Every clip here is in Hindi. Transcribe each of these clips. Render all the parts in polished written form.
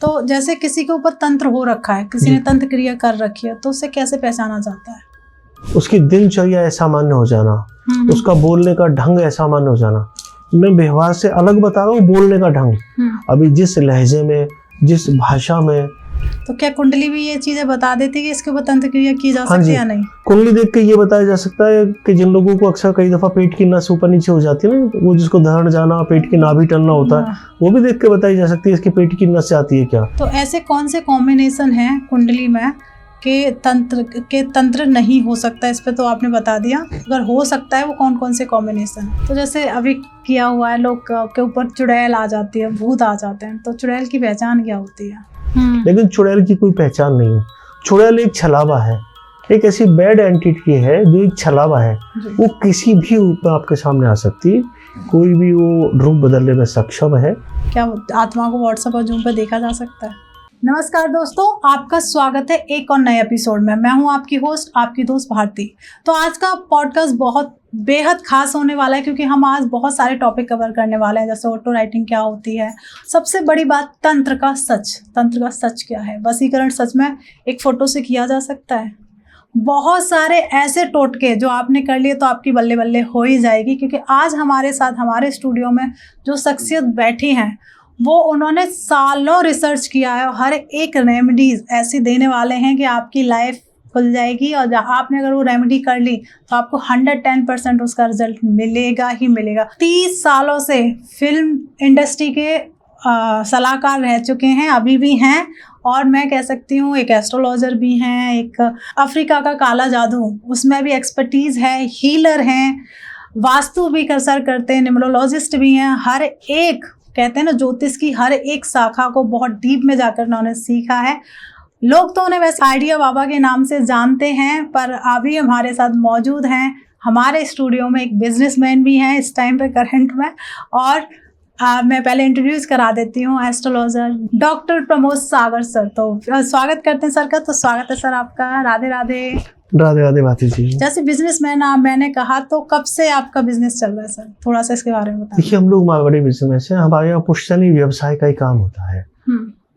तो जैसे किसी के ऊपर तंत्र हो रखा है, किसी ने तंत्र क्रिया कर रखी है, तो उसे कैसे पहचाना जाता है? उसकी दिनचर्या असामान्य हो जाना, उसका बोलने का ढंग असामान्य हो जाना। मैं व्यवहार से अलग बता रहा हूँ, बोलने का ढंग, अभी जिस लहजे में, जिस भाषा में। तो क्या कुंडली भी ये चीजें बता देती है कि इसके ऊपर तंत्र क्रिया की जा सकती है या नहीं? कुंडली देख के ये बताया जा सकता है कि जिन लोगों को अक्सर कई दफा पेट की नस ऊपर नीचे हो जाती है ना, वो जिसको धरण जाना, पेट की नाभि टलना होता है, वो भी देख के बताई जा सकती है इसकी पेट की नस जाती है क्या। तो ऐसे कौन से कॉम्बिनेशन है कुंडली में के तंत्र नहीं हो सकता, इस पे तो आपने बता दिया। अगर हो सकता है वो कौन कौन से कॉम्बिनेशन? तो जैसे अभी किया हुआ है, लोग के ऊपर चुड़ैल आ जाती है, भूत आ जाते हैं, तो चुड़ैल की पहचान क्या होती है? लेकिन चुड़ैल की कोई पहचान नहीं है। चुड़ैल एक छलावा है, एक ऐसी बैड एंटिटी है जो एक छलावा है। वो किसी भी रूप में आपके सामने आ सकती है, कोई भी वो रूप बदलने में सक्षम है। क्या आत्मा को व्हाट्सएप और जूम पे देखा जा सकता है? नमस्कार दोस्तों, आपका स्वागत है एक और नए एपिसोड में। मैं हूं आपकी होस्ट, आपकी दोस्त भारती। तो आज का पॉडकास्ट बहुत बेहद खास होने वाला है, क्योंकि हम आज बहुत सारे टॉपिक कवर करने वाले हैं, जैसे ऑटो राइटिंग क्या होती है, सबसे बड़ी बात तंत्र का सच क्या है, वशीकरण सच में एक फोटो से किया जा सकता है, बहुत सारे ऐसे टोटके जो आपने कर लिए तो आपकी बल्ले बल्ले हो ही जाएगी। क्योंकि आज हमारे साथ हमारे स्टूडियो में जो शख्सियत बैठी हैं, वो उन्होंने सालों रिसर्च किया है और हर एक रेमेडीज ऐसी देने वाले हैं कि आपकी लाइफ खुल जाएगी। और आपने अगर वो रेमेडी कर ली तो आपको 110% उसका रिजल्ट मिलेगा ही मिलेगा। 30 सालों से फिल्म इंडस्ट्री के सलाहकार रह चुके हैं, अभी भी हैं, और मैं कह सकती हूँ एक एस्ट्रोलॉजर भी हैं, एक अफ्रीका का काला जादू उसमें भी एक्सपर्टीज़ है, हीलर हैं, वास्तु भी कसर करते हैं, न्यूमरोलॉजिस्ट भी हैं। हर एक कहते हैं ना, ज्योतिष की हर एक शाखा को बहुत डीप में जाकर उन्होंने सीखा है। लोग तो उन्हें वैसे आइडिया बाबा के नाम से जानते हैं, पर अभी हमारे साथ मौजूद हैं हमारे स्टूडियो में एक बिजनेसमैन भी हैं इस टाइम पे करंट में। और मैं पहले इंट्रोड्यूस करा देती हूँ, एस्ट्रोलॉजर डॉक्टर प्रमोद सागर सर। तो स्वागत करते हैं सर का। तो स्वागत है सर आपका। राधे राधे। राधे राधे भाती जी। जैसे बिजनेसमैन मैंने कहा, तो कब से आपका बिजनेस चल रहा है सर, थोड़ा सा इसके बारे में बताइए। देखिए, हम लोग मारवाड़ी बिजनेस है, हमारे यहाँ पुश्तैनी व्यवसाय का ही काम होता है।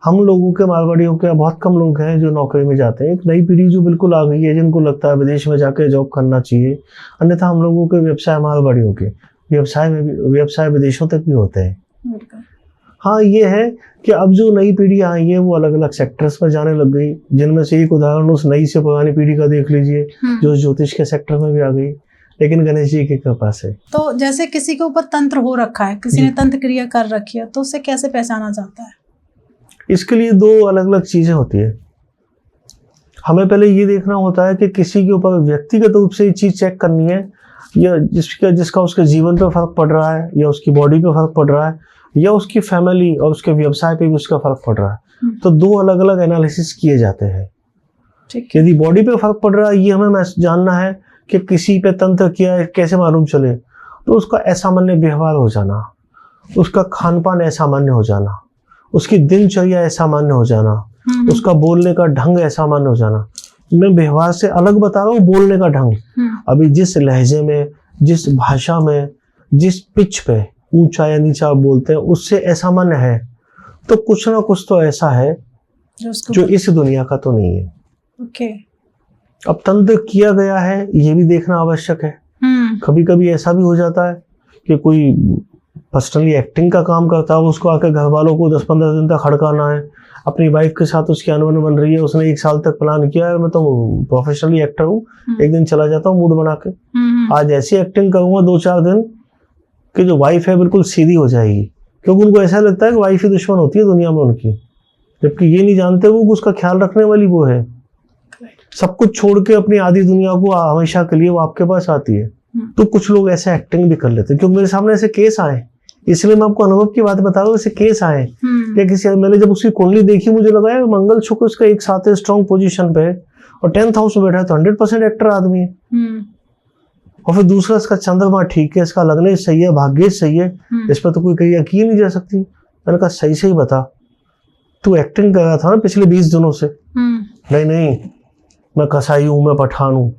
हम लोगों के, मारवाड़ियों के बहुत कम लोग हैं जो नौकरी में जाते हैं। एक नई पीढ़ी जो बिल्कुल आ गई है, जिनको लगता है विदेश में जाकर जॉब करना चाहिए, अन्यथा हम लोगों के व्यवसाय, मारवाड़ियों के व्यवसाय विदेशों तक भी होते हैं। हाँ, ये है कि अब जो नई पीढ़ी आई है वो अलग अलग सेक्टर्स में जाने लग गई, जिनमें से एक उदाहरण उस नई से पुरानी पीढ़ी का देख लीजिए जो ज्योतिष के सेक्टर में भी आ गई, लेकिन गणेश जी की कृपा से। तो जैसे किसी के ऊपर तंत्र हो रखा है, किसी ने तंत्र क्रिया कर रखी है, तो उसे कैसे पहचाना जाता है? इसके लिए दो अलग अलग चीजें होती है। हमें पहले ये देखना होता है कि किसी के ऊपर व्यक्तिगत रूप से ये चीज चेक करनी है, या जिसका उसके जीवन पे फर्क पड़ रहा है, या उसकी बॉडी पे फर्क पड़ रहा है, या उसकी फैमिली और उसके व्यवसाय पे भी उसका फर्क पड़ रहा है। तो दो अलग अलग एनालिसिस किए जाते हैं। यदि बॉडी पे फर्क पड़ रहा है, ये हमें जानना है कि किसी पे तंत्र किया है, कैसे मालूम चले, तो उसका असामान्य व्यवहार हो जाना, उसका खान पान असामान्य हो जाना, उसकी दिनचर्या असामान्य हो जाना, उसका बोलने का ढंग असामान्य हो जाना। मैं व्यवहार से अलग बता रहा हूँ, बोलने का ढंग, अभी जिस लहजे में, जिस भाषा में, जिस पिच पे ऊंचा या नीचा बोलते हैं, उससे असामान्य है, तो कुछ ना कुछ तो ऐसा है जो इस दुनिया का तो नहीं है। अब तंत्र किया गया है, ये भी देखना आवश्यक है। कभी कभी ऐसा भी हो जाता है कि कोई पर्सनली एक्टिंग का काम करता है, उसको आके घर वालों को 10-15 दिन तक खड़काना है, अपनी वाइफ के साथ उसकी अनबन बन रही है, उसने 1 साल तक प्लान किया है, मैं तो प्रोफेशनली एक्टर हूँ, एक दिन चला जाता हूँ मूड बना के, आज ऐसी एक्टिंग करूंगा 2-4 दिन कि जो वाइफ है बिल्कुल सीधी हो जाएगी, क्योंकि उनको ऐसा लगता है कि वाइफ ही दुश्मन होती है दुनिया में उनकी, जबकि ये नहीं जानते वो उसका ख्याल रखने वाली वो है। सब कुछ छोड़ के अपनी आधी दुनिया को हमेशा के लिए वो आपके पास आती है। तो कुछ लोग ऐसे एक्टिंग भी कर लेते हैं, क्योंकि मेरे सामने ऐसे केस आए, इसलिए मैं आपको अनुभव की बात बता रहा हूँ। ऐसे केस आए कि मैंने जब उसकी कुंडली देखी, मुझे लगा मंगल शुक्र उसका एक साथ है, स्ट्रॉन्ग पोजीशन पे है और 10th हाउस में बैठा है, तो 100% एक्टर आदमी है। और फिर दूसरा, इसका चंद्रमा ठीक है, इसका लग्न सही है, भाग्य सही है, इस पर तो कोई कहीं यकीन नहीं जा सकती। मैंने कहा सही सही बता, तू एक्टिंग कर रहा था ना पिछले 20 दिनों से? नहीं, मैं कसाई हूँ, मैं पठान हूँ।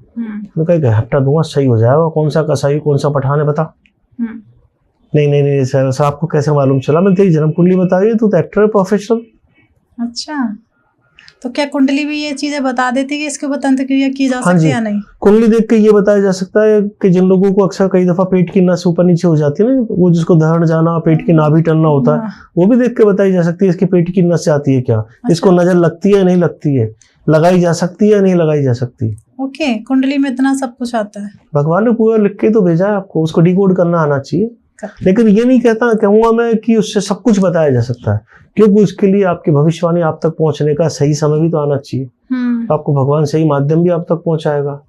मैं कहा हफ्ता दूंगा, सही हो जाएगा। कौन सा कसाई कौन सा पठान है बता। नहीं सर आपको कैसे मालूम चला? मैं तेरी जन्म कुंडली बता रही है, तू तो एक्टर है प्रोफेशनल। अच्छा, तो क्या कुंडली भी ये चीजें बता देती है कि इसके ऊपर तंत्र क्रिया की जा हाँ सकती जी। है या नहीं? कुंडली देख के ये बताया जा सकता है कि जिन लोगों को अक्सर कई दफा पेट की नस ऊपर नीचे हो जाती है ना, वो जिसको धड़ जाना, पेट की नाभि टलना होता है, वो भी देख के बताई जा सकती है इसकी पेट की नस जाती है क्या, इसको नजर लगती है या नहीं लगती है, लगाई जा सकती है या नहीं लगाई जा सकती। ओके, कुंडली में इतना सब कुछ आता है। भगवान ने पूरा लिख के तो भेजा है आपको, उसको डिकोड करना आना चाहिए। लेकिन ये नहीं कहूंगा मैं कि उससे सब कुछ बताया जा सकता है, क्योंकि उसके लिए आपकी भविष्यवाणी आप तक पहुंचने का सही समय भी तो आना चाहिए। आपको भगवान सही माध्यम भी आप तक पहुंचाएगा।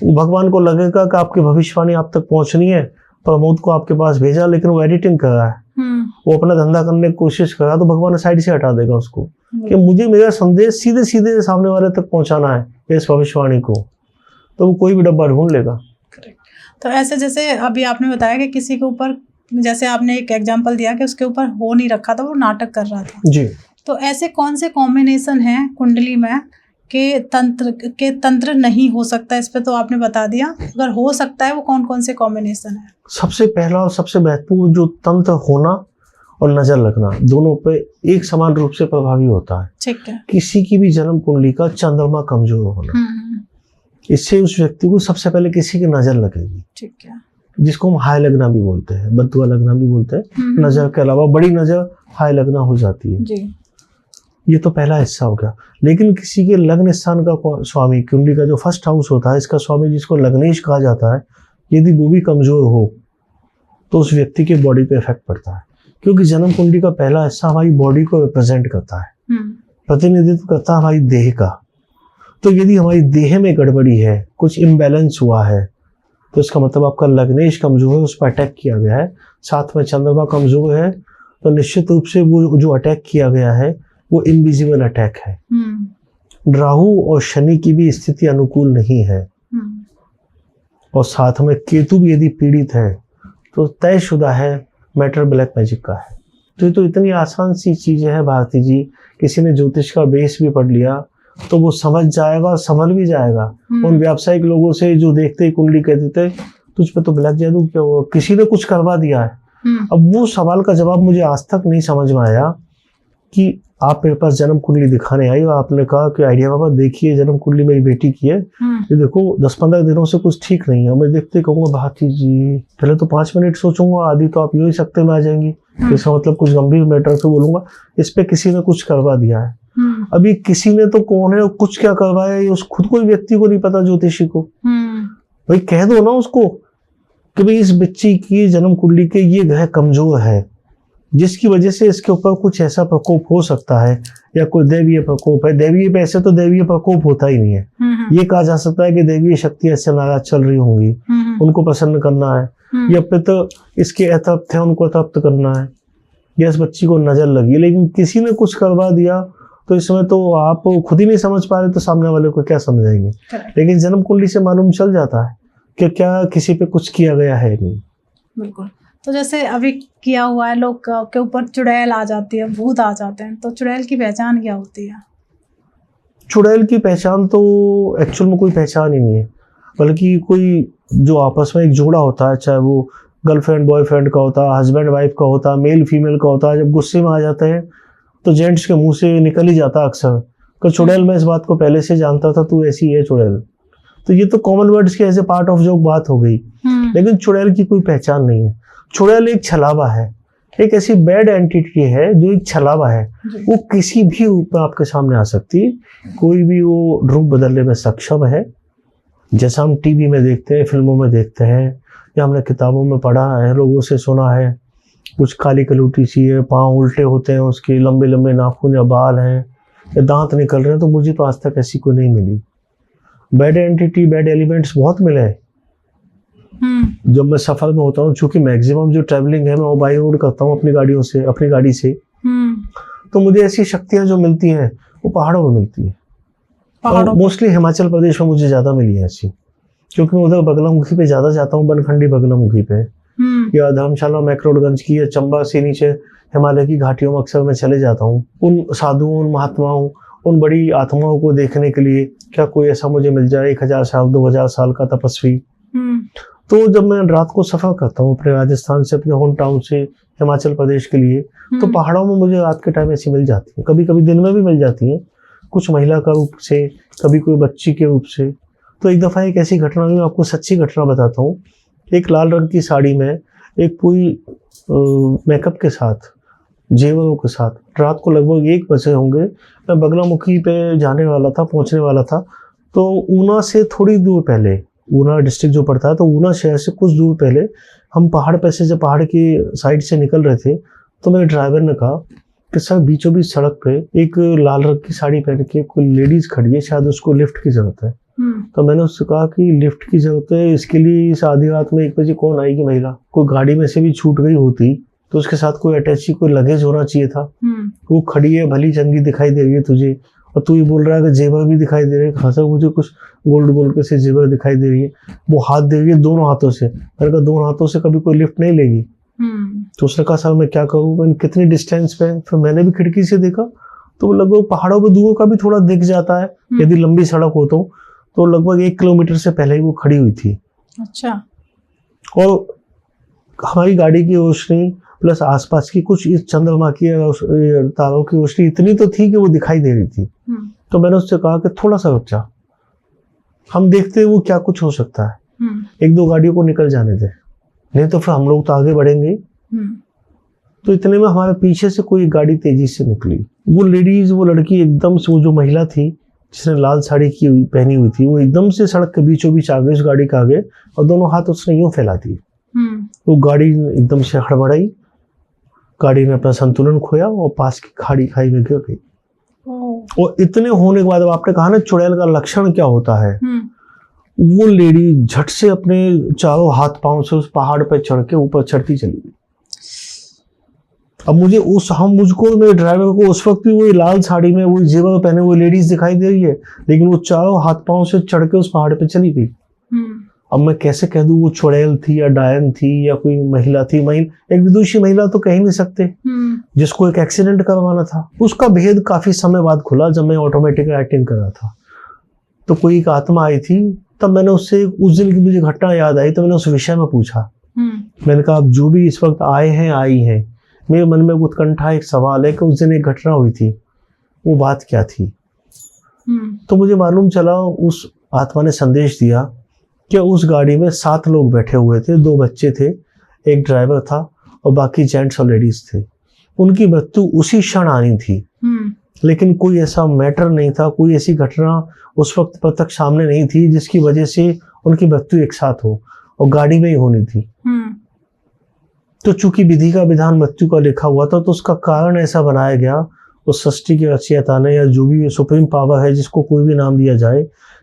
भगवान को लगेगा कि आपकी भविष्यवाणी आप तक पहुंचनी है, प्रमोद को आपके पास भेजा, लेकिन वो एडिटिंग कर रहा है, वो अपना धंधा करने की कोशिश कर रहा है, तो भगवान साइड से हटा देगा उसको कि मुझे मेरा संदेश सीधे सीधे सामने वाले तक पहुंचाना है इस भविष्यवाणी को, तो वो कोई भी डब्बा ढूंढ लेगा। तो ऐसे जैसे अभी आपने बताया कि किसी के ऊपर, जैसे आपने एक एग्जांपल दिया कि उसके ऊपर हो नहीं रखा था, वो नाटक कर रहा था जी, तो ऐसे कौन से कॉम्बिनेशन हैं कुंडली में के तंत्र नहीं हो सकता, इस पे तो आपने बता दिया, अगर हो सकता है वो कौन कौन से कॉम्बिनेशन है? सबसे पहला और सबसे महत्वपूर्ण जो तंत्र होना और नजर लगना, दोनों पे एक समान रूप से प्रभावी होता है। ठीक है। किसी की भी जन्म कुंडली का चंद्रमा कमजोर होना, इससे उस व्यक्ति को सबसे पहले किसी की नजर लगेगी। ठीक है। जिसको हम हाय लगना भी बोलते हैं, बदुआ लगना भी बोलते हैं। नजर के अलावा बड़ी नजर हाय लगना हो जाती है जी। ये तो पहला हिस्सा हो गया। लेकिन किसी के लग्न स्थान का स्वामी, कुंडली का जो फर्स्ट हाउस होता है, इसका स्वामी जिसको लग्नेश कहा जाता है, यदि वो भी कमजोर हो तो उस व्यक्ति के बॉडी पे इफेक्ट पड़ता है, क्योंकि जन्म कुंडली का पहला हिस्सा हमारी बॉडी को रिप्रेजेंट करता है, प्रतिनिधित्व करता है हमारी देह का। तो यदि हमारी देह में गड़बड़ी है, कुछ इम्बैलेंस हुआ है, तो इसका मतलब आपका लग्नेश कमजोर है, उस पर अटैक किया गया है, साथ में चंद्रमा कमजोर है, तो निश्चित रूप से वो जो अटैक किया गया है वो इनविजिबल अटैक है। राहु और शनि की भी स्थिति अनुकूल नहीं है, और साथ में केतु भी यदि पीड़ित है तो तयशुदा है मैटर ब्लैक मैजिक का है। तो ये तो इतनी आसान सी चीजें हैं भारती जी, किसी ने ज्योतिष का बेस भी पढ़ लिया तो वो समझ जाएगा और संभल भी जाएगा। उन व्यावसायिक लोगों से जो देखते ही कुंडली कहते थे तुझ पे तो ब्लैक जादू क्या हुआ, किसी ने कुछ करवा दिया है। अब वो सवाल का जवाब मुझे आज तक नहीं समझ में आया कि आप मेरे पास जन्म कुंडली दिखाने आई और आपने कहा कि आइडिया बाबा देखिए जन्म कुंडली मेरी बेटी की है, ये देखो 10-15 दिनों से कुछ ठीक नहीं है। मैं देखते कहूँगा भारती जी पहले तो 5 मिनट सोचूंगा, आदि तो आप यूं ही सकते में आ जाएंगी, इसका मतलब कुछ गंभीर मैटर पे बोलूंगा, इस पे किसी ने कुछ करवा दिया है। अभी किसी ने तो कौन है और कुछ क्या करवाया है, उस खुद कोई व्यक्ति को नहीं पता, ज्योतिषी को। भाई कह दो ना उसको कि भाई इस बच्ची की जन्म कुंडली के ये ग्रह कमजोर है, जिसकी वजह से इसके ऊपर कुछ ऐसा प्रकोप हो सकता है, या कोई दैवीय प्रकोप है। दैवीय पे ऐसे तो दैवीय प्रकोप होता ही नहीं है। ये कहा जा सकता है कि दैवीय शक्तियां इससे नाराज चल रही होंगी, उनको प्रसन्न करना है, या फिर तो इसके अतृप्त है उनको तृप्त करना है, या इस बच्ची को नजर लगी। लेकिन किसी ने कुछ करवा दिया तो इसमें तो आप खुद ही नहीं समझ पा रहे तो सामने वाले को क्या समझाएंगे। लेकिन जन्म कुंडली से मालूम चल जाता है कि क्या किसी पे कुछ किया गया है नहीं। बिल्कुल। तो जैसे अभी किया हुआ है, लोग के ऊपर चुड़ैल आ जाती है, भूत आ जाते हैं, तो चुड़ैल की पहचान क्या होती है? चुड़ैल की पहचान तो एक्चुअल में कोई पहचान ही नहीं है, बल्कि कोई जो आपस में एक जोड़ा होता है, चाहे वो गर्लफ्रेंड बॉयफ्रेंड का होता है, हस्बैंड वाइफ का होता है, मेल फीमेल का होता है, जब गुस्से में आ जाते हैं तो जेंट्स के मुंह से निकल ही जाता अक्सर कि चुड़ैल, मैं इस बात को पहले से जानता था, तू ऐसी है चुड़ैल। तो ये तो कॉमन वर्ड्स की as a part of joke बात हो गई। लेकिन चुड़ैल की कोई पहचान नहीं है। चुड़ैल एक छलावा है, एक ऐसी बैड एंटिटी है जो एक छलावा है, वो किसी भी रूप में आपके सामने आ सकती है, कोई भी वो रूप बदलने में सक्षम है। जैसा हम टीवी में देखते हैं, फिल्मों में देखते हैं, या हमने किताबों में पढ़ा है, लोगों से सुना है, कुछ काली कलूटी सी है, पाँव उल्टे होते हैं, उसके लंबे लंबे नाखून या बाल हैं, या दांत निकल रहे हैं, तो मुझे तो आज तक ऐसी कोई नहीं मिली। बैड एंटिटी, बैड एलिमेंट्स बहुत मिले हैं। जब मैं सफर में होता हूँ, चूंकि मैक्सिमम जो ट्रैवलिंग है मैं वो बाई रोड करता हूँ अपनी गाड़ी से, तो मुझे ऐसी शक्तियां जो मिलती हैं वो पहाड़ों में मिलती है, और मोस्टली हिमाचल प्रदेश में मुझे ज्यादा मिली है ऐसी, क्योंकि मैं उधर बगलामुखी पे ज्यादा जाता हूँ, बनखंडी बगलामुखी पे, या धर्मशाला मैक्रोडगंज की, या चंबा से नीचे हिमालय की घाटियों में अक्सर मैं चले जाता हूँ उन साधुओं, उन महात्माओं, उन बड़ी आत्माओं को देखने के लिए। क्या कोई ऐसा मुझे मिल जाए 1000 साल 2000 साल का तपस्वी। तो जब मैं रात को सफर करता हूँ अपने राजस्थान से, अपने होम टाउन से हिमाचल प्रदेश के लिए, तो पहाड़ों में मुझे रात के टाइम ऐसी मिल जाती है, कभी कभी दिन में भी मिल जाती है, कुछ महिला का रूप से, कभी कोई बच्ची के रूप से। तो एक दफ़ा एक ऐसी घटना हुई, आपको सच्ची घटना बताता हूँ। एक लाल रंग की साड़ी में एक पूरी मेकअप के साथ, जेवरों के साथ, रात को लगभग 1 बजे होंगे, मैं बगलामुखी पे जाने वाला था, पहुंचने वाला था। तो ऊना से थोड़ी दूर पहले, ऊना डिस्ट्रिक्ट जो पड़ता है, तो ऊना शहर से कुछ दूर पहले हम पहाड़ पे से, जब पहाड़ की साइड से निकल रहे थे, तो मेरे ड्राइवर ने कहा कि सर बीचों बीच सड़क पे एक लाल रंग की साड़ी पहन के कोई लेडीज खड़ी है, शायद उसको लिफ्ट की जरूरत है। तो मैंने उससे कहा कि लिफ्ट की जरूरत है, इसके लिए इस आधी रात में 1 बजे कौन आएगी महिला? कोई गाड़ी में से भी छूट गई होती तो उसके साथ कोई अटैची, कोई लगेज होना चाहिए था। वो खड़ी है, भली चंगी दिखाई दे रही है तुझे, और तू ये बोल रहा है कि जेवर भी दिखाई दे रहे हैं। खासा मुझे कुछ गोल्ड के से जेवर दिखाई दे रही है। वो हाथ दे रही है दोनों हाथों से। मैंने कहा 2 हाथों से कभी कोई लिफ्ट नहीं लेगी। तो उसने कहा सर मैं क्या करूँ, मैं कितनी डिस्टेंस पे? फिर मैंने भी खिड़की से देखा तो लगभग पहाड़ों पर दूर का भी थोड़ा दिख जाता है, यदि लंबी सड़क हो तो लगभग 1 किलोमीटर से पहले ही वो खड़ी हुई थी। अच्छा। और हमारी गाड़ी की रोशनी प्लस आसपास की कुछ इस चंद्रमा की तारों की रोशनी इतनी तो थी कि वो दिखाई दे रही थी। तो मैंने उससे कहा कि थोड़ा सा रुक जा, हम देखते हैं वो क्या कुछ हो सकता है, 1-2 गाड़ियों को निकल जाने दे, नहीं तो फिर हम लोग तो आगे बढ़ेंगे। तो इतने में हमारे पीछे से कोई गाड़ी तेजी से निकली। वो लेडीज, वो लड़की एकदम से, वो जो महिला थी जिसने लाल साड़ी की पहनी हुई थी, वो एकदम से सड़क के बीचों बीच आ गई, उस गाड़ी के आगे, और दोनों हाथ उसने यूं फैला दी। वो गाड़ी एकदम से हड़बड़ाई, गाड़ी ने अपना संतुलन खोया और पास की खाई में गिर गई। और इतने होने के बाद, आपने कहा ना चुड़ैल का लक्षण क्या होता है, वो लेडी झट से अपने चारों हाथ पांव से उस पहाड़ पर चढ़ के ऊपर चढ़ती चली गई। अब मुझको मेरे ड्राइवर को उस वक्त भी वही लाल साड़ी में, वही जेवर पहने हुए लेडीज दिखाई दे रही है, लेकिन वो चारों हाथ पांव से चढ़ के उस पहाड़ पे चली गई। अब मैं कैसे कह दूं वो चुड़ैल थी या डायन थी या कोई महिला थी? एक विदुषी महिला तो कह ही नहीं सकते, जिसको एक एक्सीडेंट करवाना था। उसका भेद काफी समय बाद खुला, जब मैं ऑटोमेटिक एक्टिंग कर रहा था। तो कोई एक आत्मा आई थी, तब मैंने उससे, उस दिन की मुझे घटना याद आई, तो मैंने उस विषय में पूछा। मैंने कहा आप जो भी इस वक्त आए हैं, आई हैं, मेरे मन में उत्कंठा, एक सवाल है कि उस दिन एक घटना हुई थी, वो बात क्या थी? तो मुझे मालूम चला, उस आत्मा ने संदेश दिया कि उस गाड़ी में 7 लोग बैठे हुए थे, 2 बच्चे थे, एक ड्राइवर था और बाकी जेंट्स और लेडीज थे। उनकी मृत्यु उसी क्षण आनी थी, लेकिन कोई ऐसा मैटर नहीं था, कोई ऐसी घटना उस वक्त पर तक सामने नहीं थी जिसकी वजह से उनकी मृत्यु एक साथ हो, और गाड़ी में ही होनी थी। तो चूंकि विधि का विधान मृत्यु का लिखा हुआ था, तो उसका कारण ऐसा बनाया गया उस सृष्टि के रचयिता ने, या जो भी सुप्रीम पावर है, जिसको कोई भी नाम दिया जाए,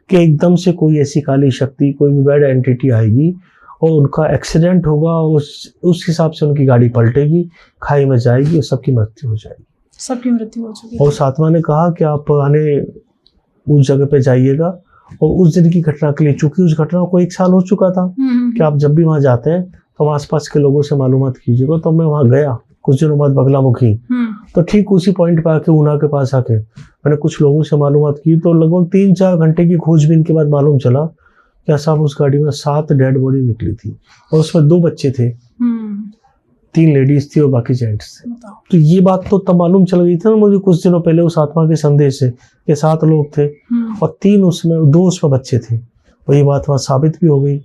कि एकदम से कोई ऐसी काली शक्ति, कोई भी बैड एंटिटी आएगी और उनका एक्सीडेंट होगा, उस हिसाब से उनकी गाड़ी पलटेगी, खाई में जाएगी और सबकी मृत्यु हो जाएगी। सबकी मृत्यु हो चुकी है। और उस आत्मा ने कहा कि आप पुराने उस जगह पे जाइएगा, और उस दिन की घटना के लिए, चूंकि उस घटना को 1 साल हो चुका था, कि आप जब भी वहां जाते हैं तो आसपास के लोगों से मालूमात कीजिएगा। तो मैं वहां गया कुछ दिनों बाद बगलामुखी, तो ठीक उसी पॉइंट पे आके, ऊना के पास आके मैंने कुछ लोगों से मालूमात की। तो लगभग 3-4 घंटे की खोजबीन के बाद मालूम चला कि साहब उस गाड़ी में 7 डेड बॉडी निकली थी, और उसमें 2 बच्चे थे, 3 लेडीज थी और बाकी जेंट्स थे। तो ये बात तो तब मालूम चल गई थी ना मुझे कुछ दिनों पहले उस आत्मा के संदेश से, कि 7 लोग थे और 2 उसमें बच्चे थे, और ये बात वहां साबित भी हो गई।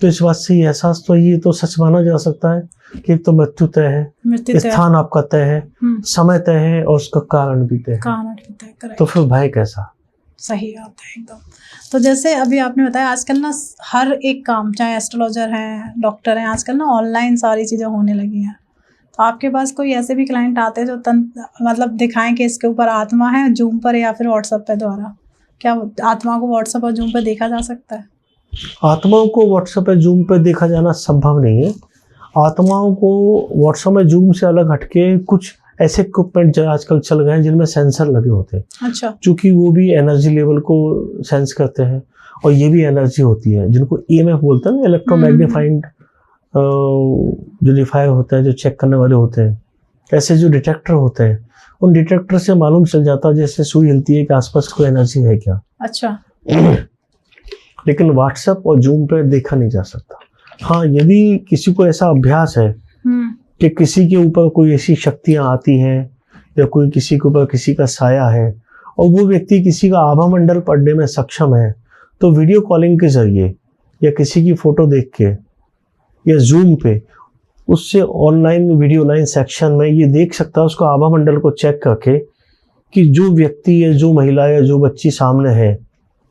तो इस बात से ये एहसास तो, ये तो सच माना जा सकता है कि एक तो मृत्यु तय है, स्थान आपका तय है, समय तय है, और उसका कारण भी तय है। तो फिर भय कैसा? सही बात है एकदम। तो जैसे अभी आपने बताया, आजकल ना हर एक काम, चाहे एस्ट्रोलॉजर हैं, डॉक्टर हैं, आजकल ना ऑनलाइन सारी चीज़ें होने लगी हैं। तो आपके पास कोई ऐसे भी क्लाइंट आते हैं जो मतलब दिखाएं कि इसके ऊपर आत्मा है, जूम पर या फिर व्हाट्सएप पे द्वारा? क्या आत्मा को व्हाट्सएप और जूम पर देखा जा सकता है? आत्माओं को व्हाट्सएप पे जूम पे देखा जाना संभव नहीं है। आत्माओं को व्हाट्सएप में जूम से अलग हटके कुछ ऐसे इक्विपमेंट आजकल चल गए हैं जिनमें सेंसर लगे होते हैं। अच्छा। चूंकि वो भी एनर्जी लेवल को सेंस करते हैं, और ये भी एनर्जी होती है, जिनको EMF बोलते हैं, इलेक्ट्रोमैग्निफाइंग जो होता है, जो चेक करने वाले होते हैं, ऐसे जो डिटेक्टर होते हैं, उन डिटेक्टर से मालूम चल जाता है जैसे सुई हिलती है कि आसपास कोई एनर्जी है क्या। अच्छा। लेकिन व्हाट्सएप और जूम पे देखा नहीं जा सकता। हाँ, यदि किसी को ऐसा अभ्यास है कि किसी के ऊपर कोई ऐसी शक्तियां आती हैं या कोई किसी के ऊपर किसी का साया है और वो व्यक्ति किसी का आभा मंडल पढ़ने में सक्षम है, तो वीडियो कॉलिंग के जरिए या किसी की फोटो देख के या जूम पे उससे ऑनलाइन वीडियो लाइन सेक्शन में ये देख सकता है उसको आभा मंडल को चेक करके कि जो व्यक्ति या जो महिला या जो बच्ची सामने है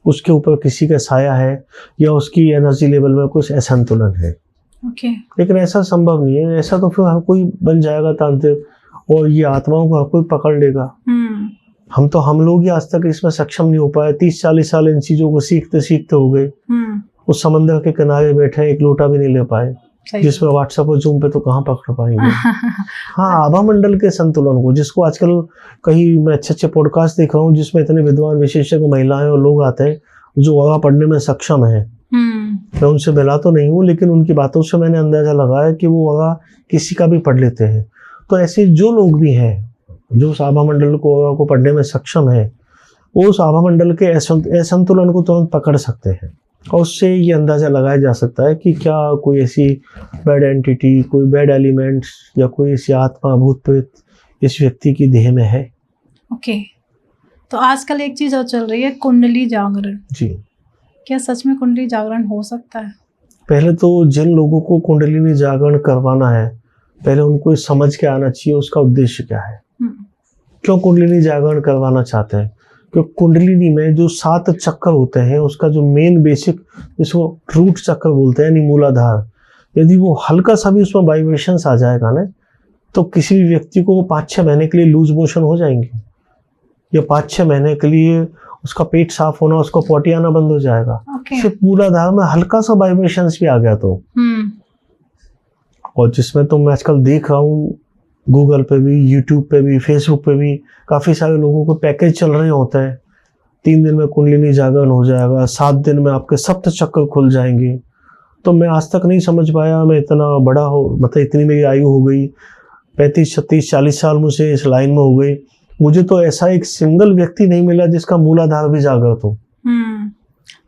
उसके ऊपर किसी का साया है या उसकी एनर्जी लेवल में कुछ असंतुलन है। ओके। लेकिन ऐसा संभव नहीं है, ऐसा तो फिर हर कोई बन जाएगा तांत्रिक और ये आत्माओं को हर कोई पकड़ लेगा। हम लोग ही आज तक इसमें सक्षम नहीं हो पाए। 30-40 साल इन चीजों को सीखते सीखते हो गए। उस समंदर के किनारे बैठे एक लोटा भी नहीं ले पाए, जिसमें व्हाट्सएप और जूम पे तो कहाँ पकड़ पाएंगे। हाँ, आभा मंडल के संतुलन को, जिसको आजकल कहीं मैं अच्छे पॉडकास्ट देख रहा हूँ जिसमें इतने विद्वान विशेषज्ञ महिलाएं और लोग आते हैं जो आगा पढ़ने में सक्षम है। मैं उनसे मिला तो नहीं हूँ, लेकिन उनकी बातों से मैंने अंदाजा लगाया कि वो आगा किसी का भी पढ़ लेते हैं। तो ऐसे जो लोग भी हैं जो उस आभा मंडल को पढ़ने में सक्षम है, वो उस आभा मंडल के असंतुलन को तुरंत पकड़ सकते हैं और उससे ये अंदाजा लगाया जा सकता है कि क्या कोई ऐसी बैड एंटिटी, कोई बैड एलिमेंट्स या कोई ऐसी आत्मा भूत प्रेत इस व्यक्ति की देह में है। ओके। तो आजकल एक चीज और चल रही है, कुंडली जागरण। जी, क्या सच में कुंडली जागरण हो सकता है? पहले तो जिन लोगों को कुंडलिनी जागरण करवाना है, पहले उनको समझ के आना चाहिए उसका उद्देश्य क्या है। क्यों कुंडलिनी जागरण करवाना चाहते हैं? क्योंकि कुंडलिनी में जो 7 चक्र होते हैं उसका जो मेन बेसिक, जिसको रूट चक्र बोलते हैं यानी मूलाधार, यदि वो हल्का सा भी उसमें वाइब्रेशंस आ जाएगा ना, तो किसी भी व्यक्ति को वो 5-6 महीने के लिए लूज मोशन हो जाएंगे या 5-6 महीने के लिए उसका पेट साफ होना, उसका पोटी आना बंद हो जाएगा। सिर्फ मूलाधार में हल्का सा वाइब्रेशंस भी आ गया तो। और जिसमें तो मैं आजकल देख रहा हूँ गूगल पे भी, यूट्यूब पे भी, फेसबुक पे भी काफ़ी सारे लोगों को पैकेज चल रहे होते हैं। 3 दिन में कुंडलिनी जागरण हो जाएगा, 7 दिन में आपके सप्त चक्र खुल जाएंगे। तो मैं आज तक नहीं समझ पाया, मैं इतना बड़ा हो, मतलब इतनी मेरी आयु हो गई, 35, 36, 40 साल मुझे इस लाइन में हो गई, मुझे तो ऐसा एक सिंगल व्यक्ति नहीं मिला जिसका मूलाधार भी जागृत हो।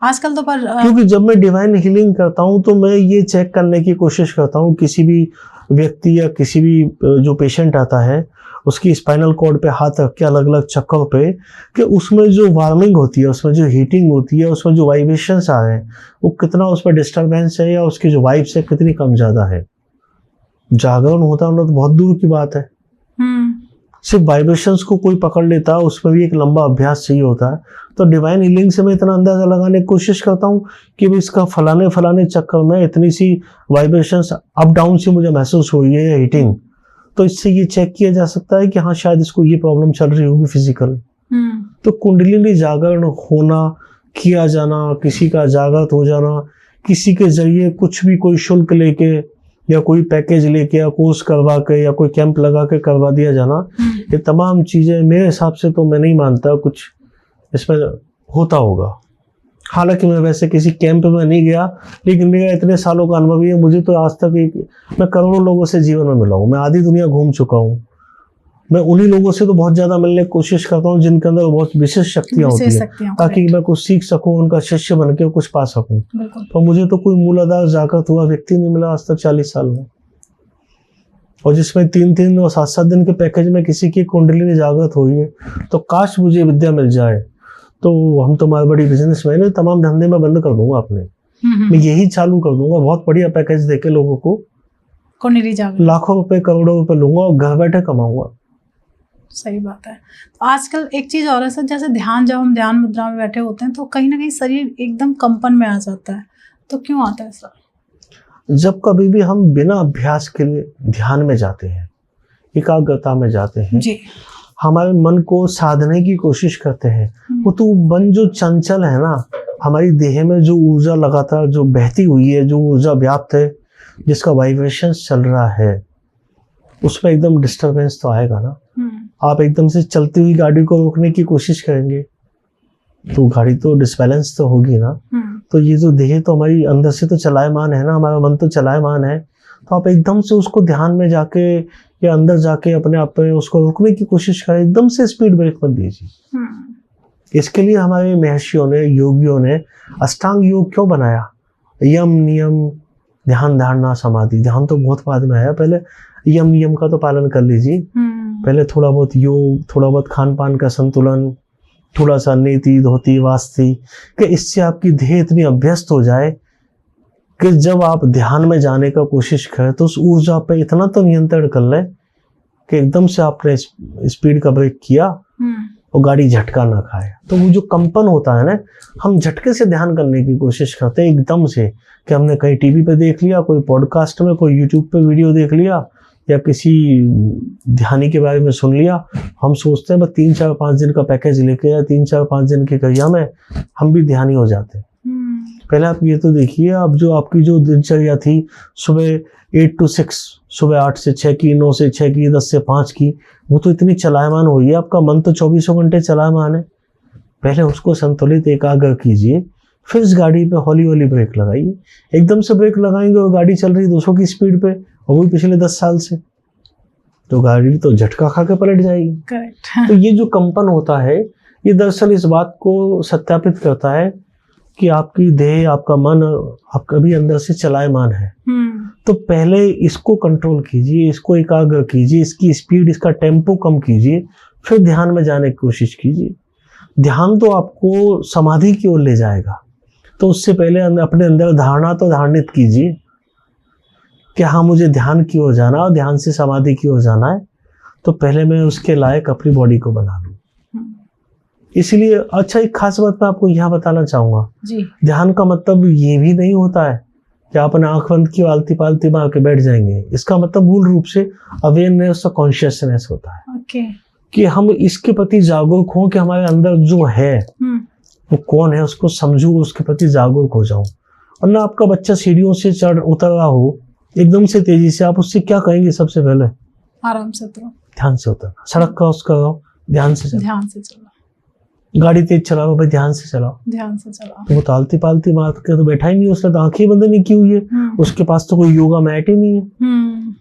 आजकल तो क्योंकि जब मैं डिवाइन हीलिंग करता हूँ तो मैं ये चेक करने की कोशिश करता हूँ किसी भी व्यक्ति या किसी भी जो पेशेंट आता है उसकी स्पाइनल कॉर्ड पे हाथ रख के अलग अलग चक्कर पे, कि उसमें जो वार्मिंग होती है, उसमें जो हीटिंग होती है, उसमें जो वाइब्रेशंस आ रहे हैं वो कितना उस पर डिस्टर्बेंस है या उसकी जो वाइब्स है कितनी कम ज्यादा है। जागरण होता है तो बहुत दूर की बात है। सिर्फ वाइब्रेशंस को कोई पकड़ लेता है, उसमें भी एक लंबा अभ्यास चाहिए होता है। तो डिवाइन हीलिंग से मैं इतना अंदाजा लगाने की कोशिश करता हूँ कि इसका फलाने चक्कर में इतनी सी वाइब्रेशंस अप डाउन से मुझे महसूस हुई है या हीटिंग, तो इससे ये चेक किया जा सकता है कि हाँ शायद इसको ये प्रॉब्लम चल रही होगी फिजिकल। तो कुंडलिनी जागरण होना, किया जाना, किसी का जागृत हो जाना, किसी के जरिए कुछ भी कोई शुल्क लेके या कोई पैकेज लेके या कोर्स करवा के या कोई कैंप लगा के करवा दिया जाना, ये तमाम चीजें मेरे हिसाब से तो मैं नहीं मानता कुछ इसमें होता होगा। हालांकि मैं वैसे किसी कैंप में नहीं गया, लेकिन मेरा इतने सालों का अनुभव है, मुझे तो आज तक मैं करोड़ों लोगों से जीवन में मिला हूँ, मैं आधी दुनिया घूम चुका हूँ। मैं उन्हीं लोगों से तो बहुत ज्यादा मिलने की कोशिश करता हूँ जिनके अंदर बहुत विशेष शक्तियां होती है, ताकि मैं कुछ सीख सकूं, उनका शिष्य बन के कुछ पा सकूं। तो मुझे तो कोई मूलाधार जागृत हुआ व्यक्ति नहीं मिला आज तक 40 साल में, और जिसमें 3-3 और 7-7 दिन के पैकेज में किसी की कुंडलिनी जागृत हुई है। तो काश मुझे विद्या मिल जाए, तो हम तो हमारे बड़ी बिजनेसमैन है, तमाम धंधे में बंद कर दूंगा अपने, मैं यही चालू कर दूंगा, बहुत बढ़िया पैकेज देके लोगों को कुंडली जागरण, लाखों रुपए करोड़ों रुपए लूंगा और घर बैठे कमाऊंगा। सही बात है। तो आजकल एक चीज और है सर, जैसे ध्यान, जब हम ध्यान मुद्रा में बैठे होते हैं तो कहीं ना कहीं शरीर एकदम कंपन में आ जाता है, तो क्यों आता है सर? जब कभी भी हम बिना अभ्यास के लिए ध्यान में जाते हैं, एकाग्रता में जाते हैं जी, हमारे मन को साधने की कोशिश करते हैं, वो तो मन जो चंचल है ना, हमारी देह में जो ऊर्जा लगातार जो बहती हुई है, जो ऊर्जा व्याप्त है, जिसका वाइब्रेशन चल रहा है, उसमें एकदम डिस्टरबेंस तो आएगा ना। आप एकदम से चलती हुई गाड़ी को रोकने की कोशिश करेंगे तो गाड़ी तो डिसबैलेंस तो होगी ना। तो ये जो देह तो हमारी अंदर से तो चलायमान है ना, हमारा मन तो चलायमान है, तो आप एकदम से उसको ध्यान में जाके या अंदर जाके अपने आप में उसको रोकने की कोशिश करें, एकदम से स्पीड ब्रेक मत दीजिए। इसके लिए हमारे महर्षियों ने, योगियों ने अष्टांग योग क्यों बनाया? यम, नियम, ध्यान, धारणा, समाधि। ध्यान तो बहुत बाद में आया, पहले यम नियम का तो पालन कर लीजिए। पहले थोड़ा बहुत योग, थोड़ा बहुत खान पान का संतुलन, थोड़ा सा नीति धोती वास्ती, कि इससे आपकी देह इतनी अभ्यस्त हो जाए कि जब आप ध्यान में जाने का कोशिश करें तो उस ऊर्जा पे इतना तो नियंत्रण कर लें कि एकदम से आपने स्पीड का ब्रेक किया और गाड़ी झटका ना खाए। तो वो जो कंपन होता है ना, हम झटके से ध्यान करने की कोशिश करते हैं एकदम से, कि हमने कहीं टीवी पे देख लिया, कोई पॉडकास्ट में, कोई यूट्यूब पे वीडियो देख लिया, या किसी ध्यानी के बारे में सुन लिया। हम सोचते हैं बस 3-4-5 दिन का पैकेज लेके या 3-4-5 दिन की क्रिया में हम भी ध्यानी हो जाते हैं। पहले आप ये तो देखिए, अब जो आपकी जो दिनचर्या थी, सुबह 8 to 6, सुबह 8 से 6 की, 9 से 6 की, 10 से 5 की, वो तो इतनी चलायमान हुई है, आपका मन तो 24 घंटे चलायमान है। पहले उसको संतुलित एकाग्र कीजिए, फिर इस गाड़ी पे हौली हौली ब्रेक लगाइए। एकदम से ब्रेक लगाएंगे और गाड़ी चल रही 200 की स्पीड पे, और वो पिछले 10 साल से, तो गाड़ी तो झटका खा के पलट जाएगी। करेक्ट। तो ये जो कंपन होता है, ये दरअसल इस बात को सत्यापित करता है कि आपकी देह, आपका मन, आपका भी अंदर से चलायमान है। तो पहले इसको कंट्रोल कीजिए, इसको एकाग्र कीजिए, इसकी स्पीड, इसका टेम्पो कम कीजिए, फिर ध्यान में जाने की कोशिश कीजिए। ध्यान तो आपको समाधि की ओर ले जाएगा, तो उससे पहले अपने अंदर धारणा तो धारणित कीजिए कि हाँ, मुझे ध्यान की ओर जाना और ध्यान से समाधि की ओर जाना है, तो पहले मैं उसके लायक अपनी बॉडी को बना लूँ। इसलिए अच्छा, एक खास बात मैं आपको यहाँ बताना चाहूंगा जी। ध्यान का मतलब ये भी नहीं होता है कि आप अपने आंख बंद की आलती पालती मार के बैठ जाएंगे। इसका मतलब मूल रूप से अवेयरनेस और कॉन्शियसनेस होता है। ओके। कि हम इसके प्रति जागरूक हों कि हमारे अंदर जो है वो कौन है, उसको समझूं, उसके प्रति जागरूक हो जाऊं। और ना आपका बच्चा सीढ़ियों से चढ़ उतर रहा हो एकदम से तेजी से, आप उससे क्या कहेंगे? सबसे पहले आराम से उतरो, ध्यान से उतरना। सड़क क्रॉस करो, ध्यान से चलो, ध्यान से चलो। गाड़ी तेज चलाओ भाई, ध्यान से चलाओ, ध्यान से चलाओ। तो वो तालती पालती मार के तो बैठा ही नहीं, उसने तो आंखें बंद नहीं की हुई है, उसके पास तो कोई योगा मैट ही नहीं है,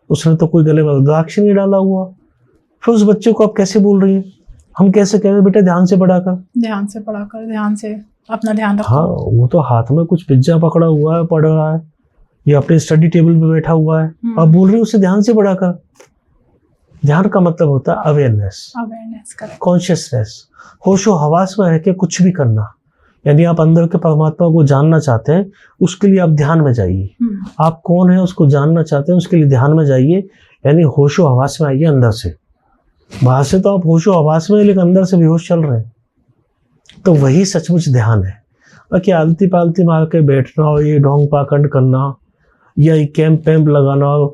उसने तो कोई गले में रुद्राक्ष नहीं डाला हुआ। फिर उस बच्चे को आप कैसे बोल रही हैं? हम कैसे कह रहे बेटा ध्यान से पढ़ाकर, ध्यान से पढ़ाकर, ध्यान से अपना ध्यान रखो। हाँ, वो तो हाथ में कुछ पिज्जा पकड़ा हुआ है, पढ़ रहा है, या अपने स्टडी टेबल पे बैठा हुआ है, आप बोल रहे हो उसे ध्यान से पढ़ाकर। ध्यान का मतलब होता है अवेयरनेस, कॉन्शियसनेस, होशो हवास में रह के कुछ भी करना। यानी आप अंदर के परमात्मा को जानना चाहते हैं, उसके लिए आप ध्यान में जाइए। आप कौन है उसको जानना चाहते हैं, उसके लिए ध्यान में जाइए। यानी होशो हवास में आइए अंदर से। बाहर से तो आप होशो हवास में, लेकिन अंदर से बेहोश चल रहे हैं, तो वही सचमुच ध्यान है। बाकी आलती पालती मार के बैठना और ये ढोंग पाखंड करना, या ये कैंप वैम्प लगाना,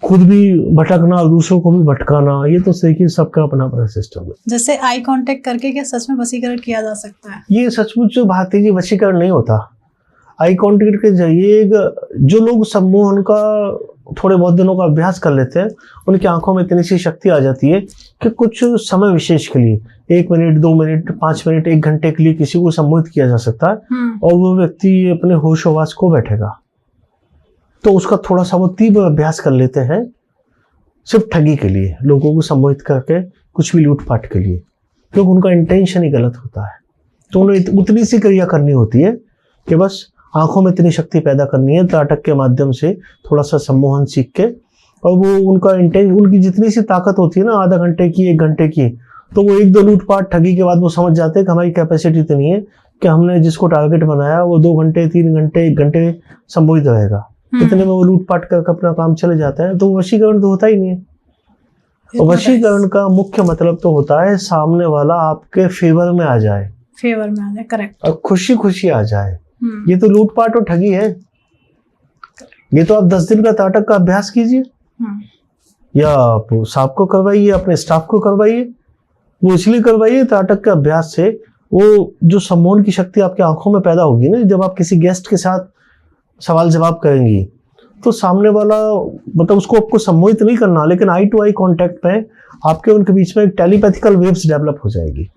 खुद भी भटकना और दूसरों को भी भटकाना, ये तो देखिए सबका अपना अपना सिस्टम है। जैसे आई कांटेक्ट करके क्या सच में वशीकरण किया जा सकता है? ये सचमुच जो भारतीय जी वशीकरण नहीं होता। आई कांटेक्ट के जरिए जो लोग सम्मोहन का थोड़े बहुत दिनों का अभ्यास कर लेते हैं, उनकी आंखों में इतनी सी शक्ति आ जाती है कि कुछ समय विशेष के लिए 1 मिनट, 2 मिनट, 5 मिनट, 1 घंटे के लिए किसी को सम्मोहित किया जा सकता है, और वो व्यक्ति अपने होश हवास को बैठेगा। तो उसका थोड़ा सा वो तीव्र अभ्यास कर लेते हैं, सिर्फ ठगी के लिए, लोगों को सम्मोहित करके कुछ भी लूटपाट के लिए, क्योंकि उनका इंटेंशन ही गलत होता है। तो उन्हें उतनी सी क्रिया करनी होती है कि बस आंखों में इतनी शक्ति पैदा करनी है, त्राटक के माध्यम से थोड़ा सा सम्मोहन सीख के, और वो उनका इंटेंशन, उनकी जितनी सी ताकत होती है ना, आधा घंटे की, 1 घंटे की, तो वो 1-2 लूटपाट ठगी के बाद वो समझ जाते हैं कि हमारी कैपेसिटी इतनी है कि हमने जिसको टारगेट बनाया वो 2 घंटे, 3 घंटे, 1 घंटे सम्मोहित रहेगा। इतने में वो लूटपाट करके अपना काम चले जाता है। तो वशीकरण तो होता ही नहीं है। और वशीकरण का मुख्य मतलब तो होता है सामने वाला आपके फेवर में आ जाए, करेक्ट, और खुशी खुशी आ जाए। ये तो लूटपाट और ठगी है। ये तो आप 10 दिन का त्राटक का अभ्यास कीजिए, या आप साहब को करवाइए, अपने स्टाफ को करवाइए। वो इसलिए करवाइए, त्राटक के अभ्यास से वो जो सम्मोहन की शक्ति आपकी आंखों में पैदा होगी ना, जब आप किसी गेस्ट के साथ सवाल जवाब करेंगी, तो सामने वाला, मतलब उसको आपको सम्मोहित नहीं करना, लेकिन आई टू आई कांटेक्ट में आपके उनके बीच में एक टेलीपैथिकल वेव्स डेवलप हो जाएगी।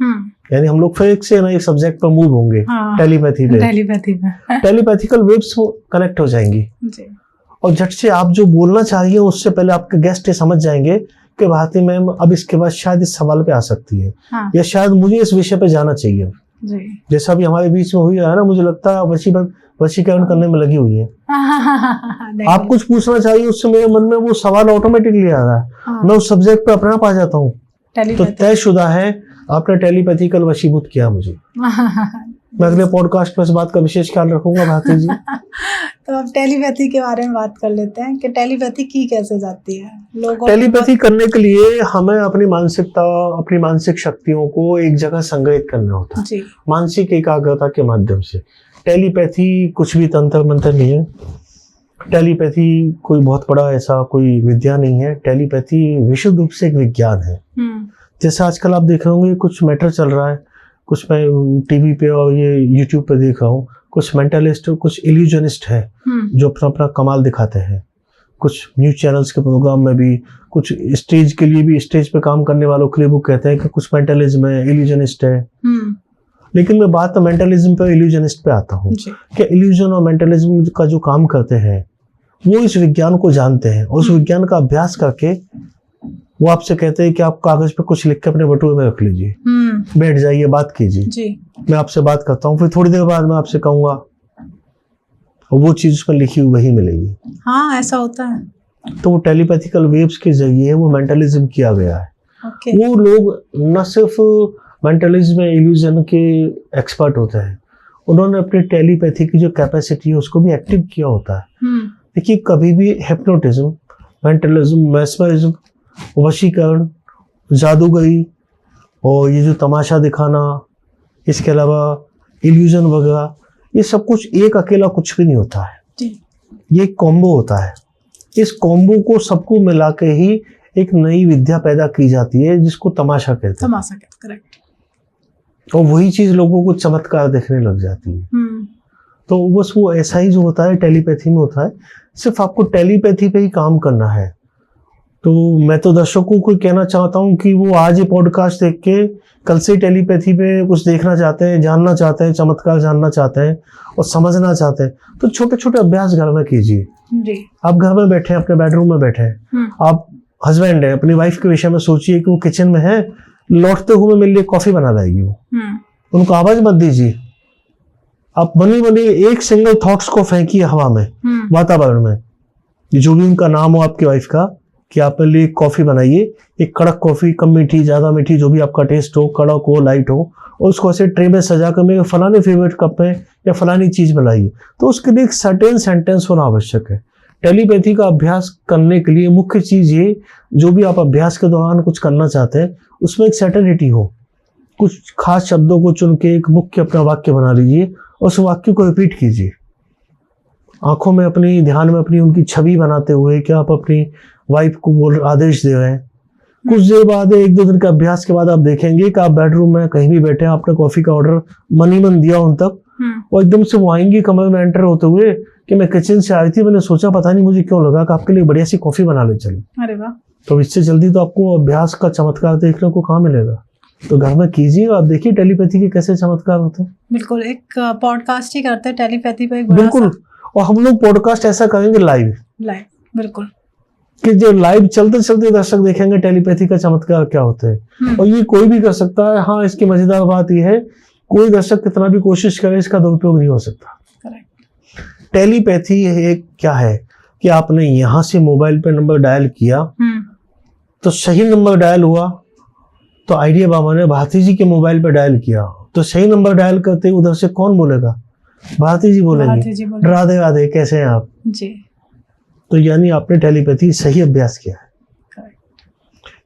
यानी हम लोग फिर एक से ना एक सब्जेक्ट पर मूव होंगे, टेलीपैथी पे, टेलीपैथिकल वेव्स कनेक्ट हो जाएंगी जी। और झट से आप जो बोलना चाहिए उससे पहले आपके गेस्ट ये समझ जाएंगे कि भारती मैम अब इसके बाद शायद इस सवाल पे आ सकती है, या शायद मुझे इस विषय पे जाना चाहिए। जी। जैसा भी हमारे बीच में हुई है ना, मुझे लगता है वशीकरण करने में लगी हुई है। आप कुछ पूछना चाहिए, उससे मेरे मन में वो सवाल ऑटोमेटिकली आ रहा है। हाँ। मैं उस सब्जेक्ट पे अपने आप आ जाता हूँ। तो टेलीपैथी। तयशुदा है, आपने टेलीपैथिकल वशीभूत किया मुझे। मैं अगले पॉडकास्ट में इस बात का विशेष ख्याल रखूंगा भारती जी। तो अब टेलीपैथी के बारे में बात कर लेते हैं कि टेलीपैथी की कैसे जाती है लोगों। टेलीपैथी करने के लिए हमें अपनी मानसिकता, अपनी मानसिक शक्तियों को एक जगह संग्रहित करना होता है जी। मानसिक एकाग्रता के माध्यम से। टेलीपैथी कुछ भी तंत्र मंत्र नहीं है। टेलीपैथी कोई बहुत बड़ा ऐसा कोई विद्या नहीं है। टेलीपैथी विशुद्ध रूप से एक विज्ञान है। जैसे आजकल आप देख रहे होंगे कुछ मैटर चल रहा है, कुछ मैं टीवी पे और ये यूट्यूब पे देख रहा हूँ, कुछ मेंटलिस्ट, कुछ इल्यूजनिस्ट है जो अपना अपना कमाल दिखाते हैं। कुछ न्यूज चैनल्स के प्रोग्राम में भी, कुछ स्टेज के लिए भी, स्टेज पे काम करने वालों के लिए वो कहते हैं कि कुछ मेंटलिज्म है, इल्यूजनिस्ट है। लेकिन मैं बात तो मेंटलिज्म पे, इल्यूजनिस्ट पे आता हूँ कि इल्यूजन और मेंटलिज्म का जो काम करते हैं वो इस विज्ञान को जानते हैं और उस विज्ञान का अभ्यास करके वो आपसे कहते हैं कि आप कागज पे कुछ लिख के अपने बटुए में रख लीजिए, बैठ जाइए, बात कीजिए, मैं आपसे बात करता हूँ, फिर थोड़ी देर बाद मैं आपसे कहूंगा और वो चीज उसमें लिखी हुई वही मिलेगी। हाँ, ऐसा होता है। तो वो टेलीपैथिकल वेव्स के जरिए वो मेंटलिज्म किया गया है। वो लोग न सिर्फ मेंटलिज्म में इल्यूजन के एक्सपर्ट होते हैं, उन्होंने अपनी टेलीपैथी की जो कैपेसिटी है उसको भी एक्टिव किया होता है। देखिए, कभी भी हिप्नोटिज्म, मेंटलिज्म, मैस्मरिज्म, वशीकरण, जादूगरी और ये जो तमाशा दिखाना, इसके अलावा इल्यूजन वगैरह, ये सब कुछ एक अकेला कुछ भी नहीं होता है। ये एक कॉम्बो होता है। इस कॉम्बो को सबको मिला के ही एक नई विद्या पैदा की जाती है जिसको तमाशा कहते हैं। तमाशा कहते हैं, करेक्ट। और वही चीज लोगों को चमत्कार दिखने लग जाती है। तो बस वो ऐसा ही जो होता है टेलीपैथी में होता है। सिर्फ आपको टेलीपैथी पे ही काम करना है। तो मैं तो दर्शकों को कहना चाहता हूँ कि वो आज ये पॉडकास्ट देख के कल से टेलीपैथी पे कुछ देखना चाहते हैं, जानना चाहते हैं, चमत्कार जानना चाहते हैं और समझना चाहते हैं, तो छोटे छोटे अभ्यास घर में कीजिए। आप घर में बैठे हैं, अपने बेडरूम में बैठे हैं, आप हस्बैंड है, अपनी वाइफ के विषय में सोचिए कि वो किचन में है, लौटते हुए मेरे लिए कॉफी बना लाएगी वो। उनको आवाज मत दीजिए, आप बनी एक सिंगल थॉट्स को फेंकिए हवा में, वातावरण में, जो भी उनका नाम हो आपकी वाइफ का, कि आप मेरे लिए कॉफी बनाइए, एक कड़क कॉफी, कम मीठी, ज्यादा मीठी, जो भी आपका टेस्ट हो, कड़क हो, लाइट हो, और उसको ऐसे ट्रे में सजा कर मेरे फलाने फेवरेट कप में या फलानी चीज बनाइए। तो उसके लिए एक सर्टेन सेंटेंस होना आवश्यक है। टेलीपैथी का अभ्यास करने के लिए मुख्य चीज ये, जो भी आप अभ्यास के दौरान कुछ करना चाहते हैं उसमें एक सर्टेनिटी हो। कुछ खास शब्दों को चुन के एक मुख्य अपना वाक्य बना लीजिए और उस वाक्य को रिपीट कीजिए। आंखों में अपनी, ध्यान में अपनी उनकी छवि बनाते हुए कि आप अपनी वाइफ को आदेश दे रहे हैं। कुछ देर बाद, 1-2 दिन के अभ्यास के बाद आप देखेंगे कि आप बेडरूम में कहीं भी बैठे हैं, आपने कॉफी का ऑर्डर मन ही मन दिया उन तक, और एकदम से वो आएंगी कमरे में एंटर होते हुए कि मैं किचन से आई थी, मैंने सोचा पता नहीं मुझे क्यों लगा कि आपके लिए बढ़िया सी कॉफी बना ले चली। अरे वाह। तो इससे जल्दी तो आपको अभ्यास का चमत्कार देखने को कहाँ मिलेगा। तो घर में कीजिए, आप देखिए टेलीपैथी के कैसे चमत्कार होते हैं। बिल्कुल, एक पॉडकास्ट ही करते हैं टेलीपैथी पे, एक बिल्कुल। और हम लोग पॉडकास्ट ऐसा करेंगे लाइव, बिल्कुल, कि जो लाइव चलते चलते दर्शक देखेंगे टेलीपैथी का चमत्कार क्या होता है। और ये कोई भी कर सकता है। हाँ, इसकी मजेदार बात यह है, कोई दर्शक कितना भी कोशिश करे इसका दुरुपयोग नहीं हो सकता। टेलीपैथी एक क्या है कि आपने यहाँ से मोबाइल पे नंबर डायल किया तो सही नंबर डायल हुआ, तो आइडिया बाबा ने भारती जी के मोबाइल पे डायल किया तो सही नंबर डायल करते उधर से कौन बोलेगा? भारती जी बोलेंगे, राधे राधे, कैसे हैं आप जी। तो यानी आपने टेलीपैथी सही अभ्यास किया है।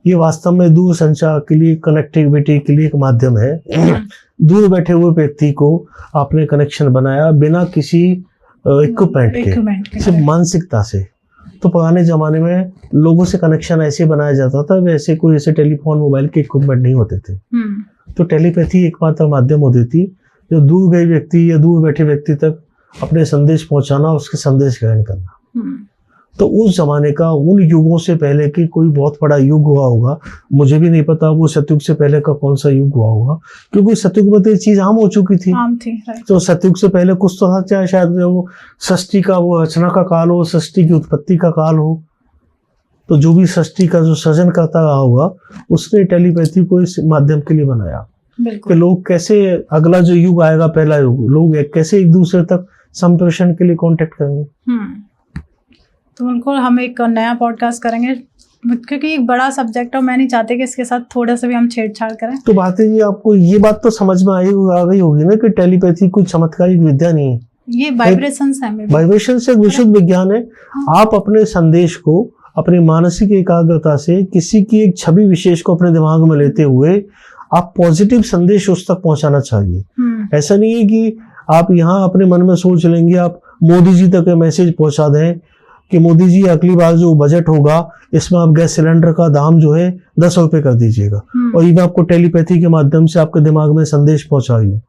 ये वास्तव में दूर संचार के लिए, कनेक्टिविटी के लिए एक माध्यम है। दूर बैठे हुए व्यक्ति को आपने कनेक्शन बनाया बिना किसी इक्विपमेंट के, सिर्फ मानसिकता से। तो पुराने जमाने में लोगों से कनेक्शन ऐसे बनाया जाता था, वैसे कोई ऐसे टेलीफोन, मोबाइल के इक्विपमेंट नहीं होते थे। तो टेलीपैथी एकमात्र माध्यम होती थी जो दूर गए व्यक्ति या दूर बैठे व्यक्ति तक अपने संदेश पहुंचाना, उसके संदेश ग्रहण करना। तो उस जमाने का, उन युगों से पहले की कोई बहुत बड़ा युग हुआ होगा, मुझे भी नहीं पता वो सतयुग से पहले का कौन सा युग हुआ होगा, क्योंकि सतयुग में तो ये चीज आम हो चुकी थी। तो सतयुग से पहले कुछ तो था, चाहे शायद वो सृष्टि का, वो रचना का काल हो, सृष्टि की उत्पत्ति का काल हो। तो जो भी सृष्टि का जो सृजन करता रहा होगा, उसने टेलीपैथी को इस माध्यम के लिए बनाया। कि बिल्कुल लोग कैसे, अगला जो युग आएगा, पहला युग, लोग कैसे एक दूसरे तक संप्रेषण के लिए कांटेक्ट करेंगे। तो बिल्कुल हम एक नया पॉडकास्ट करेंगे, क्योंकि एक बड़ा सब्जेक्ट है और मैं नहीं चाहती कि इसके साथ थोड़ा सा भी हम छेड़छाड़ करें। तो बात है जी, आपको ये बात तो समझ में आ गई होगी ना कि टेलीपैथी कोई चमत्कारिक विद्या नहीं है, ये वाइब्रेशंस है मेरे। वाइब्रेशन से विशुद्ध विज्ञान है। आप अपने संदेश को अपनी मानसिक एकाग्रता से किसी की एक छवि विशेष को अपने दिमाग में लेते हुए आप पॉजिटिव संदेश उस तक पहुंचाना चाहिए। ऐसा नहीं है कि आप यहाँ अपने मन में सोच लेंगे आप मोदी जी तक मैसेज पहुंचा दें कि मोदी जी अगली बार जो बजट होगा इसमें आप गैस सिलेंडर का दाम जो है 10 रुपए कर दीजिएगा, और ये मैं आपको टेलीपैथी के माध्यम से आपके दिमाग में संदेश पहुंचाई हूँ,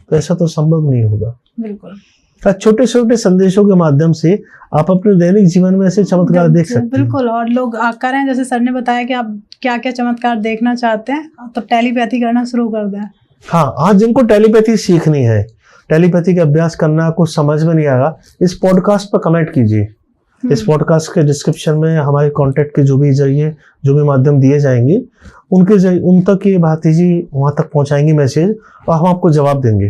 तो ऐसा तो संभव नहीं होगा। बिल्कुल छोटे छोटे संदेशों के माध्यम से आप अपने दैनिक जीवन में ऐसे चमत्कार देख सकते हैं। बिल्कुल, और लोग करें, जैसे सर ने बताया कि आप क्या क्या चमत्कार देखना चाहते हैं तो टेलीपैथी करना शुरू कर दें। हाँ, आज जिनको टेलीपैथी सीखनी है, टेलीपैथी का अभ्यास करना, कुछ समझ में नहीं आएगा, इस पॉडकास्ट पर कमेंट कीजिए। इस पॉडकास्ट के डिस्क्रिप्शन में हमारे कांटेक्ट के जो भी जरिए, जो भी माध्यम दिए जाएंगे, उनके जरिए उन तक ये भारती जी वहां तक पहुंचाएंगे मैसेज, और हम आपको जवाब देंगे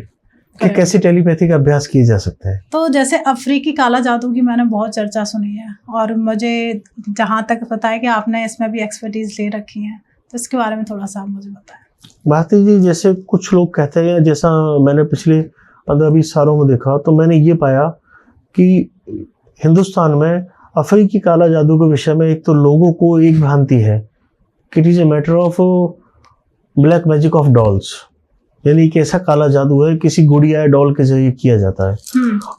कि कैसे टेलीपैथी का अभ्यास किया जा सकता है। तो जैसे अफ्रीकी काला जादू की मैंने बहुत चर्चा सुनी है, और मुझे जहाँ तक पता है कि आपने इसमें भी एक्सपर्टीज ले रखी है, तो इसके बारे में थोड़ा सा आप मुझे बताएं। भारती जी, जैसे कुछ लोग कहते हैं, जैसा मैंने पिछले 15-20 सालों में देखा, तो मैंने ये पाया कि हिंदुस्तान में अफ्रीकी काला जादू के विषय में एक तो लोगों को एक भ्रांति है कि it is a matter of black magic of dolls, यानी कि ऐसा काला जादू है किसी गुड़िया डॉल के जरिए किया जाता है।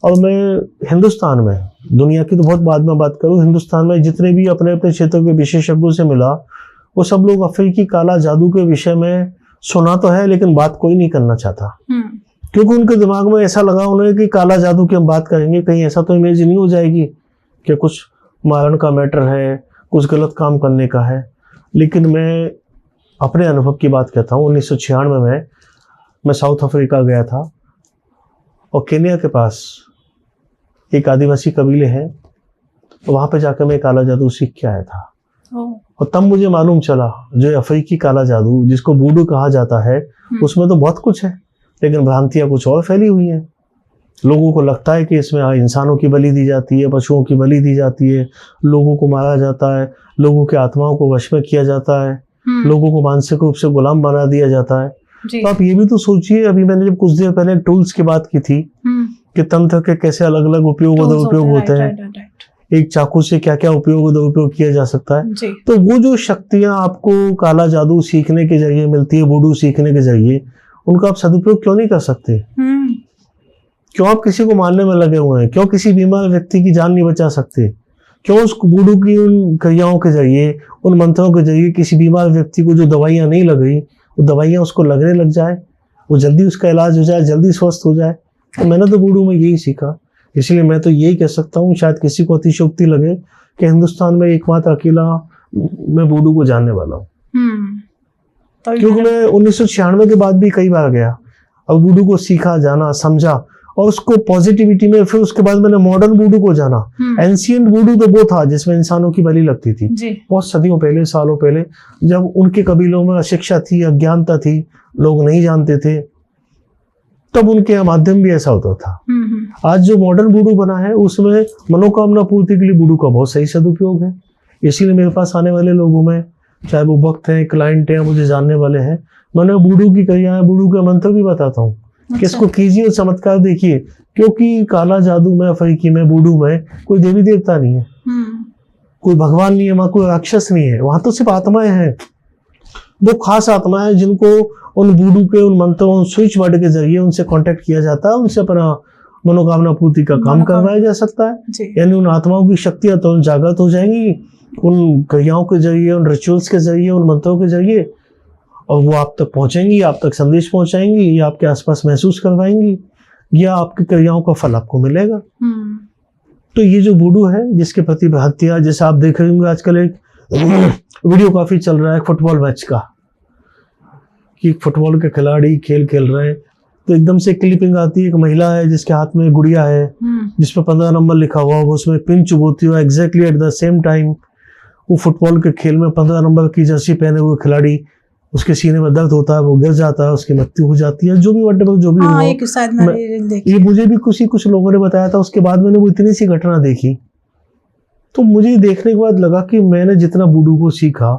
और मैं हिंदुस्तान में, दुनिया की तो बहुत बाद में बात करूं, हिंदुस्तान में जितने भी अपने अपने क्षेत्र के विशेषज्ञों से मिला, वो सब लोग अफ्रीकी काला जादू के विषय में सुना तो है, लेकिन बात कोई नहीं करना चाहता, क्योंकि उनके दिमाग में ऐसा लगा उन्हें कि काला जादू की हम बात करेंगे, कहीं ऐसा तो इमेज नहीं हो जाएगी कि कुछ मारण का मैटर है, कुछ गलत काम करने का है। लेकिन मैं अपने अनुभव की बात कहता हूँ। 1996 में मैं साउथ अफ्रीका गया था, और केन्या के पास एक आदिवासी कबीले हैं, तो वहाँ पे जाकर मैं काला जादू सीख के आया था। और तब मुझे मालूम चला, जो अफ्रीकी काला जादू जिसको वूडू कहा जाता है, उसमें तो बहुत कुछ है, लेकिन भ्रांतियां कुछ और फैली हुई हैं। लोगों को लगता है कि इसमें इंसानों की बलि दी जाती है, पशुओं की बलि दी जाती है, लोगों को मारा जाता है, लोगों की आत्माओं को वश में किया जाता है, लोगों को मानसिक रूप से गुलाम बना दिया जाता है। तो आप ये भी तो सोचिए, अभी मैंने जब कुछ देर पहले टूल्स की बात की थी कि तंत्र के कैसे अलग अलग उपयोग और दुरुपयोग होते हैं, एक चाकू से क्या क्या उपयोग और दुरुपयोग किया जा सकता है। तो वो जो शक्तियां आपको काला जादू सीखने के जरिए मिलती है, वुडू सीखने के जरिए, उनका आप सदुपयोग क्यों नहीं कर सकते? क्यों आप किसी को मारने में लगे हुए हैं? क्यों किसी बीमार व्यक्ति की जान नहीं बचा सकते? क्यों उस वुडू की उन क्रियाओं के जरिए, उन मंत्रों के जरिए किसी बीमार व्यक्ति को जो दवाइयां नहीं लग रही, वो दवाइयां उसको लगने लग जाए, वो जल्दी उसका इलाज हो जाए, जल्दी स्वस्थ हो जाए। तो मैंने तो वुडू में यही सीखा। इसलिए मैं तो यही कह सकता हूँ, शायद किसी को अतिशयोक्ति लगे कि हिंदुस्तान में एकमात्र अकेला मैं वुडू को जानने वाला हूँ, क्योंकि मैं 1996 के बाद भी कई बार गया, अब वुडू को सीखा, जाना, समझा, और उसको पॉजिटिविटी में, फिर उसके बाद मैंने मॉडर्न वुडू को जाना। एंशिएंट वुडू तो वो था जिसमें इंसानों की बलि लगती थी, बहुत सदियों पहले, सालों पहले, जब उनके कबीलों में अशिक्षा थी, अज्ञानता थी, लोग नहीं जानते थे, तब उनके माध्यम भी ऐसा होता था। आज जो मॉडर्न वुडू बना है, उसमें मनोकामना पूर्ति के लिए वुडू का बहुत सही सदुपयोग है। इसीलिए मेरे पास आने वाले लोगों में, चाहे वो भक्त हैं, क्लाइंट हैं, मुझे जानने वाले हैं, मैं वुडू की क्रियाएं, वुडू के मंत्र भी बताता हूँ कि इसको कीजिए और चमत्कार देखिए। क्योंकि काला जादू में, अफ्रीकी में, वुडू में कोई देवी देवता नहीं है, कोई भगवान नहीं है, वहां कोई राक्षस नहीं है, वहां तो सिर्फ आत्माएं हैं। वो खास आत्माएं जिनको उन वुडू के, उन मंत्रों, उन स्विच वर्ड के जरिए उनसे कांटेक्ट किया जाता है, उनसे अपना मनोकामना पूर्ति का काम करवाया जा सकता है। यानी उन आत्माओं की शक्तियां तो जागृत हो जाएंगी उन क्रियाओं के जरिए, उन रिचुअल्स के जरिए, उन मंत्रों के जरिए, और वो आप तक पहुंचेंगी, आप तक संदेश पहुंचाएंगी, या आपके आसपास महसूस करवाएंगी, या आपकी क्रियाओं का फल आपको मिलेगा। तो ये जो वुडू है, जिसके प्रति भक्तियां, जैसे आप देख रहे होंगे आजकल एक वीडियो काफी चल रहा है फुटबॉल मैच का, कि फुटबॉल के खिलाड़ी खेल रहे हैं, तो एकदम से क्लिपिंग आती है, एक महिला है जिसके हाथ में गुड़िया है जिसपे 15 नंबर लिखा हुआ है, उसमें पिन चुभोती हुआ, exactly at the same time वो फुटबॉल के खेल में 15 नंबर की जर्सी पहने हुए खिलाड़ी उसके सीने में दर्द होता है, वो गिर जाता है, उसकी मृत्यु हो जाती है, जो भी whatever जो भी हाँ, हुआ। एक शायद मैंने रील देखी। ये मुझे भी कुछ लोगों ने बताया था। उसके बाद मैंने वो इतनी सी घटना देखी, तो मुझे देखने के बाद लगा कि मैंने जितना वुडू को सीखा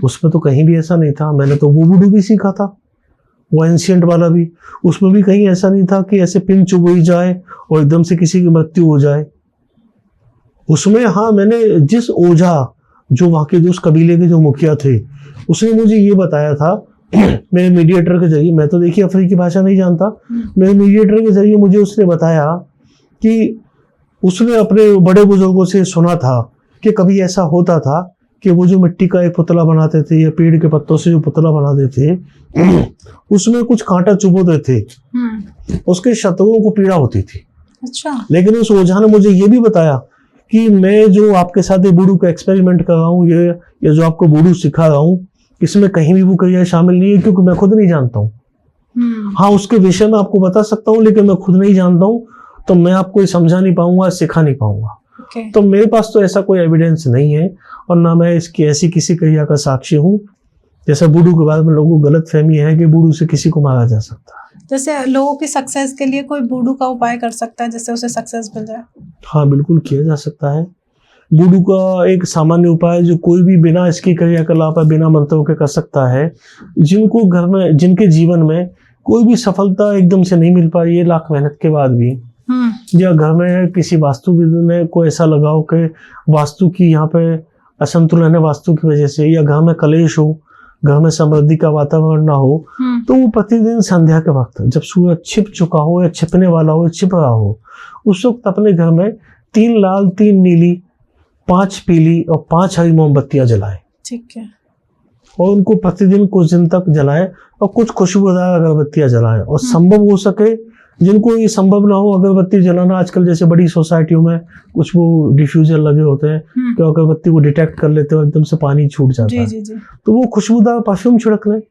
उसमें तो कहीं भी ऐसा नहीं था। मैंने तो वो वुडू भी सीखा था, वो एंशिएंट वाला भी, उसमें भी कहीं ऐसा नहीं था कि ऐसे पिन चुभोई जाए और एकदम से किसी की मृत्यु हो जाए। उसमें हाँ, मैंने जिस ओझा जो वहाँ के जो उस कबीले के जो मुखिया थे, उसने मुझे ये बताया था मेरे मीडिएटर के जरिए। मैं तो देखिए अफ्रीकी भाषा नहीं जानता, मेरे मीडिएटर के जरिए मुझे उसने बताया कि उसने अपने बड़े बुजुर्गों से सुना था कि कभी ऐसा होता था कि वो जो मिट्टी का एक पुतला बनाते थे या पेड़ के पत्तों से जो पुतला बनाते थे उसमें कुछ कांटा चुभोते थे, उसके शत्रुओं को पीड़ा होती थी। अच्छा। लेकिन उस ओझा ने मुझे ये भी बताया कि मैं जो आपके साथ वुडू का एक्सपेरिमेंट कर रहा हूँ, ये जो आपको वुडू सिखा रहा हूँ, इसमें कहीं भी वो क्रिया शामिल नहीं है, क्योंकि मैं खुद नहीं जानता हूँ। हाँ, उसके विषय में आपको बता सकता हूँ, लेकिन मैं खुद नहीं जानता हूँ, तो मैं आपको ये समझा नहीं पाऊंगा, सिखा नहीं पाऊंगा। तो मेरे पास तो ऐसा कोई एविडेंस नहीं है, और ना मैं इसकी ऐसी किसी क्रिया का साक्षी हूँ। जैसा वुडू के बारे में लोगों को गलत फहमी है कि वुडू से किसी को मारा जा सकता है। जैसे लोगों की सक्सेस के लिए कोई वुडू का उपाय कर सकता है जिससे उसे सक्सेस मिल जाए? हाँ, बिल्कुल किया जा सकता है। वुडू का एक सामान्य उपाय जो कोई भी बिना इसकी क्रियाकलाप है, बिना मंत्रों के कर सकता है। जिनको घर में, जिनके जीवन में कोई भी सफलता एकदम से नहीं मिल पा रही है लाख मेहनत के बाद भी, या घर में किसी वास्तुविद ने को ऐसा लगाओ कि वास्तु की यहाँ पे असंतुलन है वास्तु की वजह से, या घर में कलेश हो, घर में समृद्धि का वातावरण ना हो, तो वो प्रतिदिन संध्या के वक्त जब सूरज छिप चुका हो या छिपने वाला हो, छिप रहा हो, उस वक्त अपने घर में 3 लाल, 3 नीली, 5 पीली और 5 हरी मोमबत्तियां जलाएं। ठीक है। और उनको प्रतिदिन कुछ दिन तक जलाएं और कुछ खुशबूदार अगरबत्तियां जलाएं। और संभव हो सके, जिनको ये संभव ना हो अगरबत्ती जलाना, आजकल जैसे बड़ी सोसाइटियों में कुछ वो डिफ्यूजर लगे होते हैं कि अगरबत्ती को डिटेक्ट कर लेते हो, एकदम से पानी छूट जाता है, तो वो खुशबूदार परफ्यूम छिड़क लें,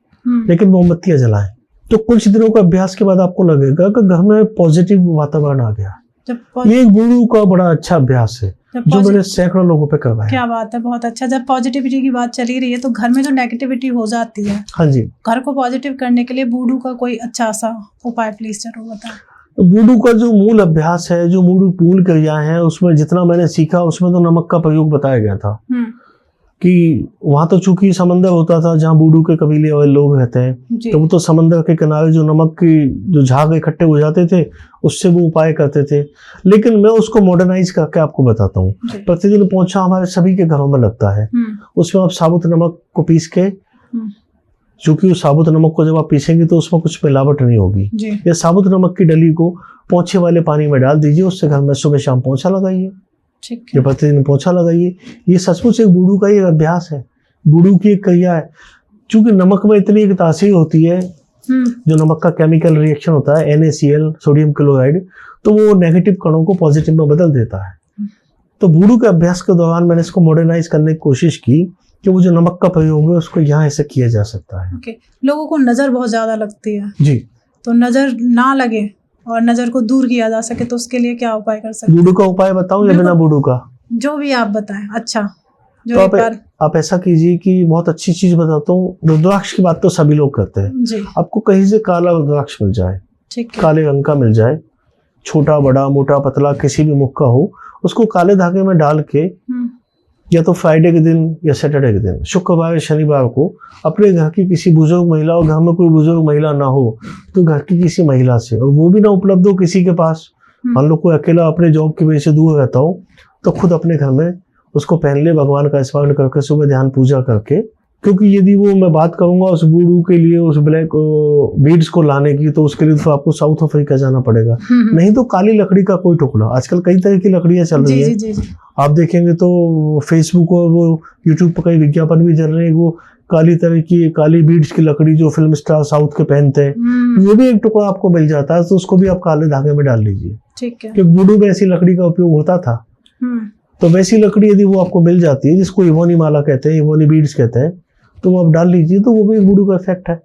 लेकिन मोमबत्तियां जलाएं। तो कुछ दिनों का अभ्यास के बाद आपको लगेगा कि घर में पॉजिटिव वातावरण आ गया। ये एक वुडू का बड़ा अच्छा अभ्यास है जो मैंने सैकड़ों लोगों पे करवाया। क्या बात है, बहुत अच्छा। जब पॉजिटिविटी की बात चली रही है तो घर में जो नेगेटिविटी हो जाती है, हाँ जी, घर को पॉजिटिव करने के लिए वुडू का कोई अच्छा सा उपाय प्लीज जरूर बताएं। वुडू का जो मूल अभ्यास है, जो वुडू मूल क्रियाएं हैं, उसमें जितना मैंने सीखा उसमें तो नमक का प्रयोग बताया गया था कि वहां तो चूंकि समंदर होता था जहाँ वुडू के कबीले वाले लोग रहते हैं, तो वो तो समंदर के किनारे जो नमक की जो झाग इकट्ठे हो जाते थे उससे वो उपाय करते थे। लेकिन मैं उसको मॉडर्नाइज करके आपको बताता हूँ। प्रतिदिन पोंछा हमारे सभी के घरों में लगता है, उसमें आप साबुत नमक को पीस के, चूंकि उस साबुत नमक को जब आप पीसेंगे तो उसमें कुछ मिलावट नहीं होगी, या साबुत नमक की डली को पोंछे वाले पानी में डाल दीजिए, उससे घर में सुबह शाम पोंछा लगाइए, ये प्रतिदिन पोंछा लगाइए। ये सचमुच एक वुडू का एक अभ्यास है, वुडू की एक क्रिया है। चूंकि नमक में इतनी एक तासीर होती है, जो नमक का केमिकल रिएक्शन होता है NaCl, सोडियम क्लोराइड, तो वो नेगेटिव कणों को पॉजिटिव में बदल देता है। तो वुडू के अभ्यास के दौरान मैंने इसको मॉडर्नाइज करने की कोशिश की कि वो जो नमक का प्रयोग है उसको यहाँ ऐसे किया जा सकता है। लोगों को नजर बहुत ज्यादा लगती है जी, तो नजर ना लगे और नजर को दूर किया जा सके तो उसके लिए क्या उपाय कर सकते हैं? वुडू का उपाय बताऊं या बिना वुडू का? जो भी आप बताएं। अच्छा, जो तो आप ऐसा कीजिए कि बहुत अच्छी चीज बताता हूँ। रुद्राक्ष की बात तो सभी लोग करते हैं जी। आपको कहीं से काला रुद्राक्ष मिल जाए, ठीक है, काले रंग का मिल जाए, छोटा बड़ा मोटा पतला किसी भी मुख का हो, उसको काले धागे में डाल के या तो फ्राइडे के दिन या सैटरडे के दिन, शुक्रवार या शनिवार को अपने घर की किसी बुजुर्ग महिला, और घर में कोई बुजुर्ग महिला ना हो तो घर की किसी महिला से, और वो भी ना उपलब्ध हो किसी के पास, मान लो कोई अकेला अपने जॉब की वजह से दूर रहता हो, तो खुद अपने घर में उसको पहन ले, भगवान का स्मरण करके सुबह ध्यान पूजा करके। क्योंकि यदि वो मैं बात करूंगा उस वुडू के लिए, उस ब्लैक बीड्स को लाने की, तो उसके लिए तो आपको साउथ अफ्रीका जाना पड़ेगा। नहीं तो काली लकड़ी का कोई टुकड़ा, आजकल कई तरह की लकड़ियां चल रही है, आप देखेंगे तो फेसबुक और वो यूट्यूब पर कई विज्ञापन भी चल रहे हैं, वो काली तरह की काली बीड्स की लकड़ी जो फिल्म स्टार साउथ के पहनते हैं, ये भी एक टुकड़ा आपको मिल जाता है, तो उसको भी आप काले धागे में डाल लीजिए। ठीक है, क्योंकि वुडू में ऐसी लकड़ी का उपयोग होता था, तो वैसी लकड़ी यदि वो आपको मिल जाती है, जिसको इवोनी माला कहते हैं, इवोनी बीड्स कहते हैं, तो वो आप डाल लीजिए, तो वो भी वुडू का इफेक्ट है,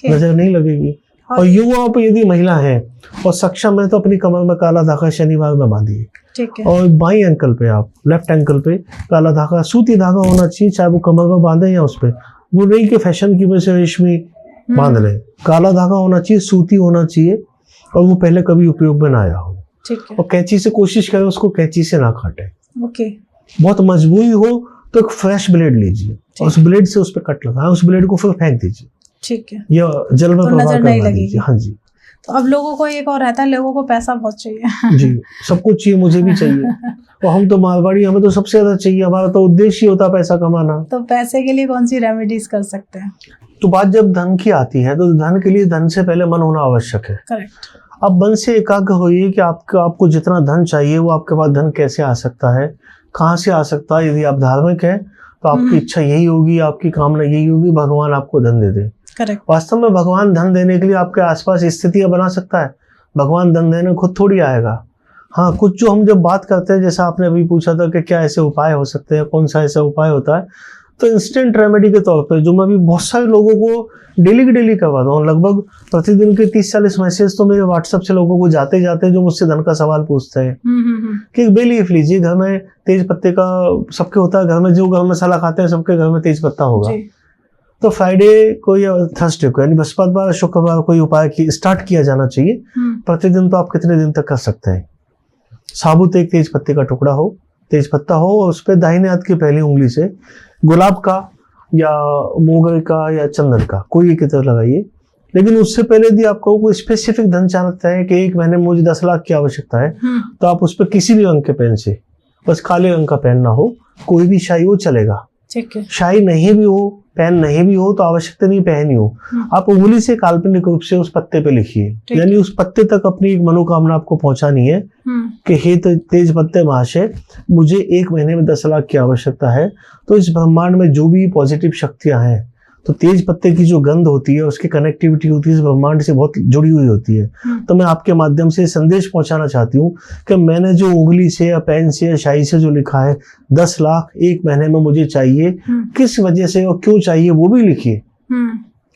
नजर नहीं लगेगी। और युवा आप यदि महिला है और सक्षम है तो अपनी कमर में काला धागा शनिवार में बांधिए, ठीक है, और बाई एंकल पे, आप लेफ्ट एंकल पे काला धागा, सूती धागा होना चाहिए, चाहे वो कमर में बांधे या उस पे, वो नहीं कि फैशन की वजह से रेशमी बांध ले। काला धागा होना चाहिए, सूती होना चाहिए, और वो पहले कभी उपयोग में ना आया हो। ठीक है। और कैंची से कोशिश करें उसको कैंची से ना काटे। ओके। बहुत मजबूरी हो तो एक फ्रेश ब्लेड लीजिए और उस ब्लेड से उस पर कट लगाएं, उस ब्लेड को फिर फेंक दीजिए। ठीक है। या जल में तो प्रवाह नजर नहीं करवा लगेगी। दीजिए। हाँ जी। तो अब लोगों को एक और रहता है, लोगों को पैसा बहुत चाहिए। जी, सब कुछ चाहिए, मुझे भी चाहिए। और हम तो मारवाड़ी, हमें तो सबसे ज्यादा चाहिए, हमारा तो उद्देश्य ही होता है पैसा कमाना। तो पैसे के लिए कौन सी रेमेडीज कर सकते हैं? तो बात जब धन की आती है तो धन के लिए धन से पहले मन होना आवश्यक है। करेक्ट। अब मन से एकाग्र होइए कि आपको जितना धन चाहिए वो आपके पास धन कैसे आ सकता है, कहाँ से आ सकता है। यदि आप धार्मिक है तो आपकी इच्छा यही होगी, आपकी कामना यही होगी, भगवान आपको धन दे दे। करेक्ट। वास्तव में भगवान धन देने के लिए आपके आसपास स्थितियां बना सकता है। भगवान धन देने खुद थोड़ी आएगा। हाँ, कुछ जो हम जब बात करते हैं, जैसा आपने अभी पूछा था कि क्या ऐसे उपाय हो सकते हैं, कौन सा ऐसा उपाय होता है, तो इंस्टेंट रेमेडी के तौर पे जो मैं भी बहुत सारे लोगों को डेली की डेली करवाता हूँ, लगभग प्रतिदिन के 30-40 मैसेज तो मेरे व्हाट्सएप से लोगों को जाते जाते जो मुझसे धन का सवाल पूछते हैं कि एक बे लीफ लीजिए, घर में तेज पत्ते का सबके होता है, घर में जो घर मसाला खाते हैं सबके घर में तेज पत्ता होगा। तो फ्राइडे को या थर्सडे को, यानी बृहस्पतिवार शुक्रवार कोई उपाय स्टार्ट किया जाना चाहिए। प्रतिदिन तो आप कितने दिन तक कर सकते हैं। साबुत एक तेज पत्ते का टुकड़ा हो, तेज पत्ता हो, और उस पर दाहिने हाथ की पहली उंगली से गुलाब का या मोगरे का या चंदन का कोई एक इत्र लगाइए। लेकिन उससे पहले यदि आपको कोई स्पेसिफिक धन चाहता है कि एक महीने में मुझे 10 लाख की आवश्यकता है, तो आप उस पर किसी भी रंग के पेन से, बस काले रंग का पेन ना हो, कोई भी शाही हो चलेगा। ठीक है। शाही नहीं भी हो, पेन नहीं भी हो, तो आवश्यकता नहीं पेन ही हो, आप उंगली से काल्पनिक रूप से उस पत्ते पे लिखिए। यानी उस पत्ते तक अपनी एक मनोकामना आपको पहुंचानी है कि हे तेज पत्ते महाशय, मुझे एक महीने में 10 लाख की आवश्यकता है। तो इस ब्रह्मांड में जो भी पॉजिटिव शक्तियां हैं, तो तेज पत्ते की जो गंध होती है, उसकी कनेक्टिविटी होती है, इस ब्रह्मांड से बहुत जुड़ी हुई होती है। तो मैं आपके माध्यम से संदेश पहुंचाना चाहती हूँ कि मैंने जो उंगली से या पेन से या शाही से जो लिखा है 10 लाख एक महीने में मुझे चाहिए, किस वजह से और क्यों चाहिए वो भी लिखिए।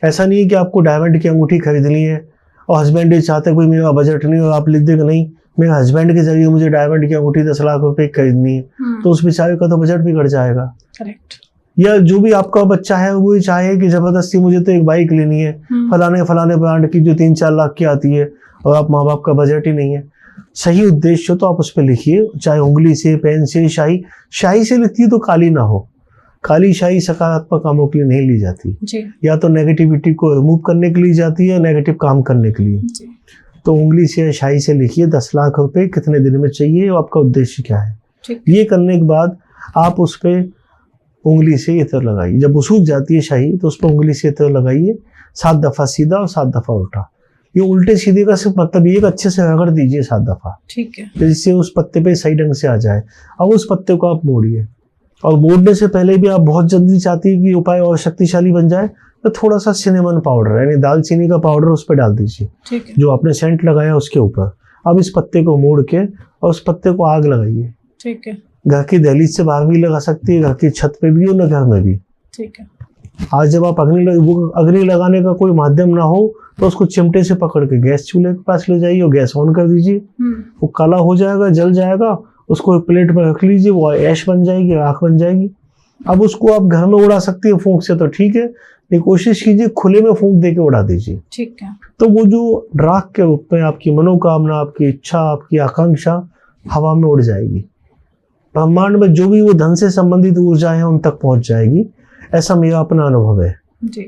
ऐसा नहीं है कि आपको डायमंड की अंगूठी खरीदनी है और हस्बैंड ये चाहते कोई मेरा बजट नहीं, और आप लिख देगा नहीं मेरे हस्बैंड के जरिए मुझे डायमंड की अंगूठी 10 लाख रुपए खरीदनी है, तो उस बेचारे का तो बजट बिगड़ जाएगा। करेक्ट। या जो भी आपका बच्चा है वो चाहे कि जबरदस्ती मुझे तो एक बाइक लेनी है फलाने ब्रांड की जो 3-4 लाख की आती है, और आप माँ बाप का बजट ही नहीं है। सही उद्देश्य हो तो आप उस पर लिखिए, चाहे उंगली से, पेन से, शाही से लिखती है तो काली ना हो। काली शाही सकारात्मक कामों के लिए नहीं ली जाती जी। या तो नेगेटिविटी को रिमूव करने के लिए जाती है, नेगेटिव काम करने के लिए जी। तो उंगली से या शाही से लिखिए 10 लाख रुपए कितने दिन में चाहिए, आपका उद्देश्य क्या है। ये करने के बाद आप उस पर उंगली से इत्र लगाइए। जब वो सूख जाती है शाही तो उस पर उंगली से इत्र लगाइए, 7 दफा सीधा और 7 दफा उल्टा। ये उल्टे सीधे का सिर्फ मतलब ये अच्छे से रगड़ दीजिए 7 दफा, ठीक है, जिससे उस पत्ते पे सही ढंग से आ जाए। अब उस पत्ते को आप मोड़िए, और मोड़ने से पहले भी आप बहुत जल्दी चाहती है कि उपाय और शक्तिशाली बन जाए, तो थोड़ा सा सिनेमन पाउडर यानी दालचीनी का पाउडर उस पर डाल दीजिए, जो आपने सेंट लगाया उसके ऊपर। अब इस पत्ते को मोड़ के और उस पत्ते को आग लगाइए। ठीक है। घर की दहलीज से बाहर भी लगा सकती है, घर की छत पे भी और न घर में भी। ठीक है। आज जब आप अग्नि लगाने का कोई माध्यम ना हो तो उसको चिमटे से पकड़ के गैस चूल्हे के पास ले जाइए और गैस ऑन कर दीजिए। वो काला हो जाएगा, जल जाएगा, उसको एक प्लेट में रख लीजिए, वो ऐश बन जाएगी, राख बन जाएगी। अब उसको आप घर में उड़ा सकती है फूंक से तो ठीक है, लेकिन कोशिश कीजिए खुले में फूंक दे के उड़ा दीजिए। ठीक है। तो वो जो राख के रूप में आपकी मनोकामना, आपकी इच्छा, आपकी आकांक्षा हवा में उड़ जाएगी। ब्रह्मांड में जो भी वो धन से संबंधित ऊर्जा है उन तक पहुंच जाएगी। ऐसा मेरा अपना अनुभव है जी।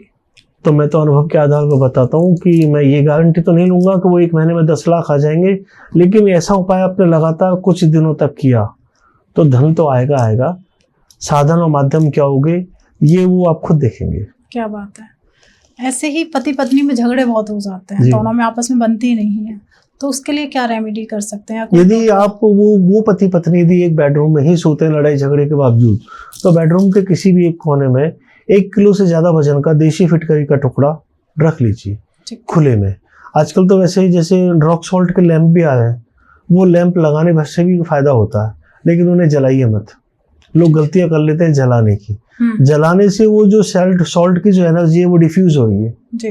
तो मैं तो अनुभव के आधार पर बताता हूँ कि मैं ये गारंटी तो नहीं लूंगा कि वो एक महीने में 10 लाख आ जाएंगे, लेकिन ऐसा उपाय आपने लगातार कुछ दिनों तक किया तो धन तो आएगा। साधन और माध्यम क्या होंगे ये वो आप खुद देखेंगे। क्या बात है। ऐसे ही पति पत्नी में झगड़े बहुत हो जाते हैं, दोनों में आपस में बनती ही नहीं है, तो उसके लिए क्या रेमेडी कर सकते हैं? यदि आप वो पति पत्नी यदि एक बेडरूम में ही सोते हैं लड़ाई झगड़े के बावजूद, तो बेडरूम के किसी भी एक कोने में 1 किलो से ज्यादा वजन का देशी फिटकरी का टुकड़ा रख लीजिए खुले में। आजकल तो वैसे ही जैसे रॉक सॉल्ट के लैंप भी आ रहे हैं, वो लैंप लगाने भर से भी फायदा होता है, लेकिन उन्हें जलाइए मत। लोग गलतियां कर लेते हैं जलाने की। जलाने से वो जो सॉल्ट की जो एनर्जी है वो डिफ्यूज हो रही है जी।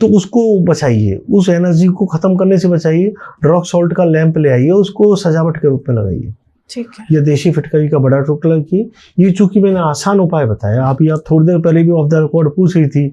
तो उसको बचाइए, उस एनर्जी को खत्म करने से बचाइए। रॉक सॉल्ट का लैंप ले आइए, उसको सजावट के रूप में लगाइए। ठीक है। या देशी फिटकरी का बड़ा टुकड़ा की। ये चूंकि मैंने आसान उपाय बताया, आप थोड़ी देर पहले भी ऑफ द रिकॉर्ड पूछ रही थी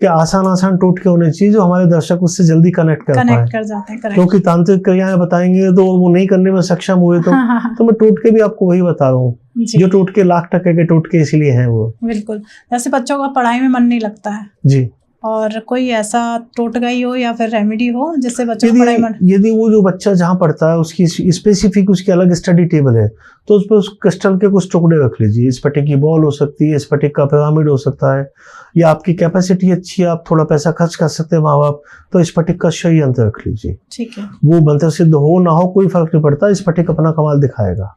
कि आसान टोटके होने चाहिए जो हमारे दर्शक उससे जल्दी कनेक्ट कर जाते हैं। क्योंकि तांत्रिक क्रियाएं बताएंगे तो वो नहीं करने में सक्षम हुए तो तो मैं टोटके भी आपको वही बता रहा हूँ, जो टोटके लाख टके के टोटके इसलिए हैं वो। बिल्कुल, जैसे बच्चों का पढ़ाई में मन नहीं लगता है जी, और कोई ऐसा टोटका ही हो या फिर रेमेडी हो जिससे बच्चों को पढ़ाई मन। यदि वो जो बच्चा जहाँ पढ़ता है उसकी स्पेसिफिक उसकी अलग स्टडी टेबल है तो उस पर उस क्रिस्टल के कुछ टुकड़े रख लीजिए। स्फटिक की बॉल हो सकती है, स्फटिक का पिरामिड हो सकता है, या आपकी कैपेसिटी अच्छी है, आप थोड़ा पैसा खर्च कर सकते हैं माँ बाप, तो स्फटिक का सही यंत्र रख लीजिए। ठीक है। वो मंत्र सिद्ध हो ना हो कोई फर्क नहीं पड़ता, स्फटिक अपना कमाल दिखाएगा।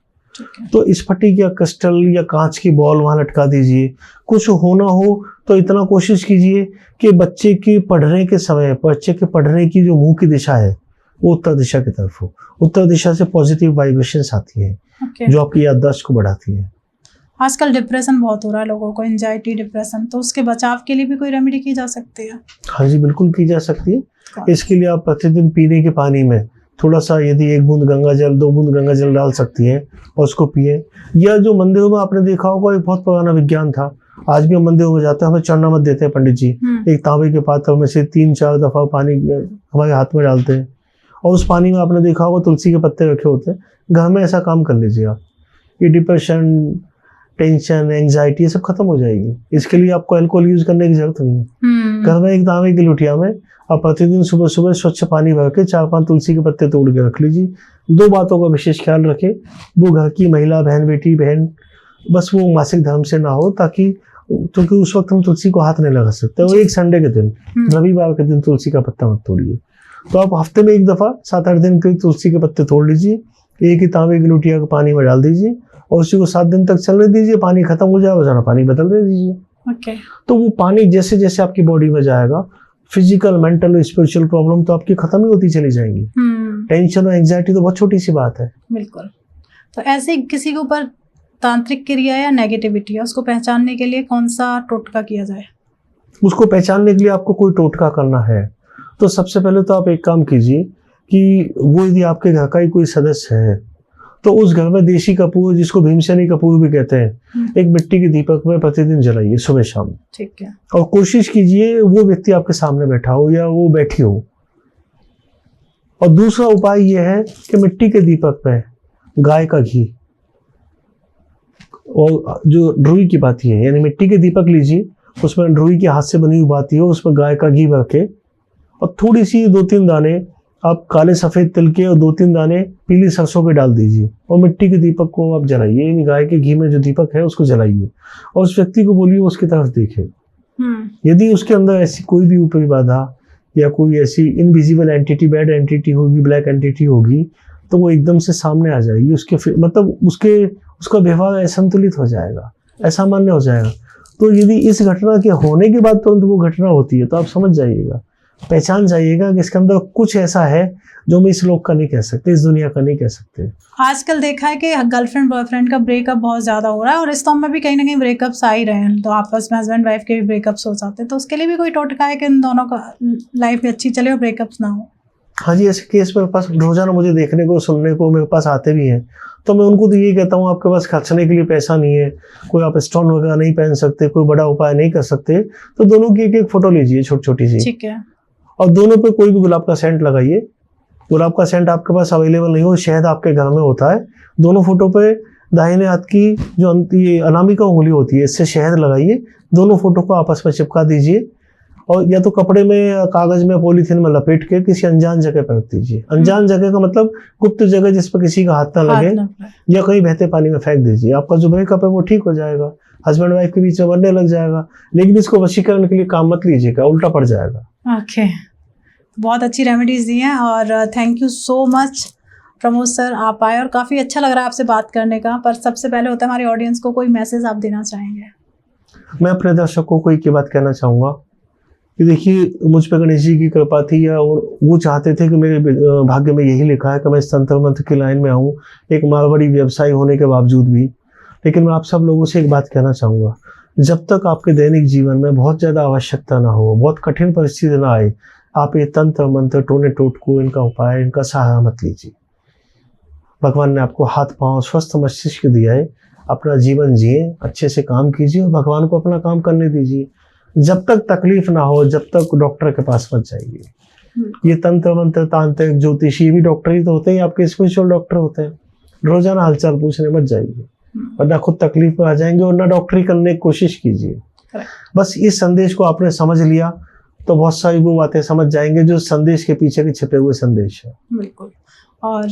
तो स्फटिक या क्रिस्टल या कांच की बॉल वहां लटका दीजिए। कुछ हो ना हो तो इतना कोशिश कीजिए कि बच्चे के पढ़ने के समय, बच्चे के पढ़ने की जो मुंह की दिशा है वो उत्तर दिशा की तरफ हो। उत्तर दिशा से पॉजिटिव वाइब्रेशंस आती है जो आपकी याददाश्त को बढ़ाती है। आजकल डिप्रेशन बहुत हो रहा है लोगों को, एंजाइटी, डिप्रेशन, तो उसके बचाव के लिए भी कोई रेमेडी की जा सकती है? हाँ जी, बिल्कुल की जा सकती है। इसके लिए आप प्रतिदिन पीने के पानी में थोड़ा सा, यदि 1 बूंद गंगा जल, 2 बूंद गंगा जल डाल सकती हैं और उसको पिए। या जो मंदिरों में आपने देखा होगा, एक बहुत पुराना विज्ञान था, आज भी हम मंदिरों में जाते हैं, हमें चरणामृत देते हैं पंडित जी, एक तांबे के पात्र में से 3-4 दफा पानी हमारे हाथ में डालते हैं और उस पानी में आपने देखा होगा तुलसी के पत्ते रखे होते हैं। घर में ऐसा काम कर लीजिए आप, ये डिप्रेशन, टेंशन, एंजाइटी ये सब खत्म हो जाएगी। इसके लिए आपको अल्कोहल यूज करने की जरूरत नहीं है। घर में एक तांबे की लोटिया में आप प्रतिदिन सुबह सुबह स्वच्छ पानी भर के 4-5 तुलसी के पत्ते तोड़ के रख लीजिए। 2 बातों का विशेष ख्याल रखें, वो घर की महिला बहन, बेटी बहन, बस वो मासिक धर्म से ना हो, ताकि क्योंकि उस वक्त हम तुलसी को हाथ नहीं लगा सकते। और एक संडे के दिन, रविवार के दिन तुलसी का पत्ता मत तोड़िए। तो आप हफ्ते में एक दफा 7-8 दिन के तुलसी के पत्ते तोड़ लीजिए, एक ही तांबे की लोटिया को पानी में डाल दीजिए और उसी को 7 दिन तक चलने दीजिए। पानी खत्म हो जाए वरना पानी बदल दे दीजिए। तो वो पानी जैसे जैसे आपकी बॉडी में जाएगा, फिजिकल, मेंटल, स्पिरिचुअल प्रॉब्लम तो आपकी खत्म ही होती चली जाएंगी। टेंशन और एंजाइटी तो बहुत छोटी सी बात है। बिल्कुल। तो ऐसे किसी के ऊपर तांत्रिक क्रिया या नेगेटिविटी है, उसको पहचानने के लिए कौन सा टोटका किया जाए? उसको पहचानने के लिए आपको कोई टोटका करना है तो सबसे पहले तो आप एक काम कीजिए कि वो यदि आपके घर का ही कोई सदस्य है तो उस घर में देशी कपूर, जिसको भीमसेनी कपूर भी कहते हैं, एक मिट्टी के दीपक में प्रतिदिन जलाइए सुबह शाम। ठीक है। और कोशिश कीजिए वो व्यक्ति आपके सामने बैठा हो या वो बैठी हो। और दूसरा उपाय यह है कि मिट्टी के दीपक में गाय का घी और जो ड्रुई की बाती है, यानी मिट्टी के दीपक लीजिए, उसमें ड्रुई के हाथ से बनी हुई बाती हो, उसमें गाय का घी भर के और थोड़ी सी 2-3 दाने आप काले सफेद तिल के और 2-3 दाने पीली सरसों के डाल दीजिए और मिट्टी के दीपक को आप जलाइए। इन गाय के घी में जो दीपक है उसको जलाइए और उस व्यक्ति को बोलिए उसकी तरफ देखे। यदि उसके अंदर ऐसी कोई भी ऊपरी बाधा या कोई ऐसी इनविजिबल एंटिटी, बैड एंटिटी होगी, ब्लैक एंटिटी होगी, तो वो एकदम से सामने आ जाएगी। उसके मतलब उसका व्यवहार असंतुलित हो जाएगा, असामान्य हो जाएगा। तो यदि इस घटना के होने के बाद तुरंत वो घटना होती है तो आप समझ जाइएगा, पहचान जाइएगा कि इसके अंदर कुछ ऐसा है जो हम इस लोक का नहीं कह सकते, इस दुनिया का नहीं कह सकते। आजकल देखा है कि गर्लफ्रेंड बॉयफ्रेंड का ब्रेकअप बहुत ज्यादा हो रहा है और रिश्तों में भी कहीं ना कहीं ब्रेकअप्स आ ही रहे हैं, तो आपस में हस्बैंड वाइफ के भी ब्रेकअप्स हो जाते हैं, तो उसके लिए भी कोई टोटका है कि इन दोनों का लाइफ अच्छी चले और ब्रेकअप्स ना हो? हाँ जी, ऐसे केस मेरे पास रोजाना मुझे देखने को, सुनने को मेरे पास आते भी हैं। तो मैं उनको तो यही कहता हूँ, आपके पास खर्चने के लिए पैसा नहीं है, कोई आप स्टोन वगैरह नहीं पहन सकते, कोई बड़ा उपाय नहीं कर सकते, तो दोनों की एक फोटो लीजिए छोटी छोटी सी। ठीक है। और दोनों पे कोई भी गुलाब का सेंट लगाइए। गुलाब का सेंट आपके पास अवेलेबल नहीं हो, शहद आपके घर में होता है, दोनों फोटो पे दाहिने हाथ की जो ये अनामिका उंगली होती है, इससे शहद लगाइए, दोनों फोटो को आपस में चिपका दीजिए और या तो कपड़े में, कागज में, पॉलीथीन में लपेट के किसी अनजान जगह पर रख दीजिए। अनजान जगह का मतलब गुप्त जगह जिस पर किसी का हाथ ना लगे, या कहीं बहते पानी में फेंक दीजिए। आपका जो ब्रेकअप है वो ठीक हो जाएगा, हस्बैंड वाइफ के बीच में बनने लग जाएगा। लेकिन इसको वशीकरण के लिए काम मत लीजिएगा, उल्टा पड़ जाएगा। ओके, बहुत अच्छी रेमेडीज दी हैं और thank you so much Pramod sir, आप आए और काफ़ी अच्छा लग रहा है आपसे बात करने का। पर सबसे पहले होता है हमारे ऑडियंस को कोई मैसेज आप देना चाहेंगे? मैं अपने दर्शकों को एक बात कहना चाहूँगा कि देखिए, मुझ पर गणेश जी की कृपा थी और वो चाहते थे कि मेरे भाग्य में यही लिखा है कि मैं इस तंत्र मंत्र की लाइन में आऊँ, एक मारवाड़ी व्यवसायी होने के बावजूद भी। लेकिन मैं आप सब लोगों से एक बात कहना चाहूँगा, जब तक आपके दैनिक जीवन में बहुत ज़्यादा आवश्यकता ना हो, बहुत कठिन परिस्थिति ना आए, आप ये तंत्र मंत्र, टोने टोटको, इनका उपाय, इनका सहारा मत लीजिए। भगवान ने आपको हाथ पांव स्वस्थ मस्तिष्क दिया है, अपना जीवन जिए, अच्छे से काम कीजिए और भगवान को अपना काम करने दीजिए। जब तक तकलीफ ना हो, जब तक डॉक्टर के पास मत जाइए। ये तंत्र मंत्र तांत्रिक ज्योतिषी भी डॉक्टर ही तो होते हैं, आपके स्पिरिचुअल डॉक्टर होते हैं। रोजाना हालचाल पूछने मत जाइए, वरना खुद तकलीफ में आ जाएंगे, और ना डॉक्टरी करने की कोशिश कीजिए। बस इस संदेश को आपने समझ लिया तो बहुत सारी वो बातें समझ जाएंगे जो संदेश के पीछे के छिपे हुए संदेश है। बिल्कुल। और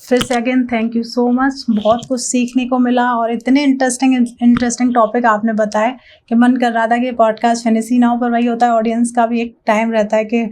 फिर से again thank you so much, बहुत कुछ सीखने को मिला और इतने इंटरेस्टिंग टॉपिक आपने बताए कि मन कर रहा था कि पॉडकास्ट फिनिश ही ना हो, पर वही होता है, ऑडियंस का भी एक टाइम रहता है कि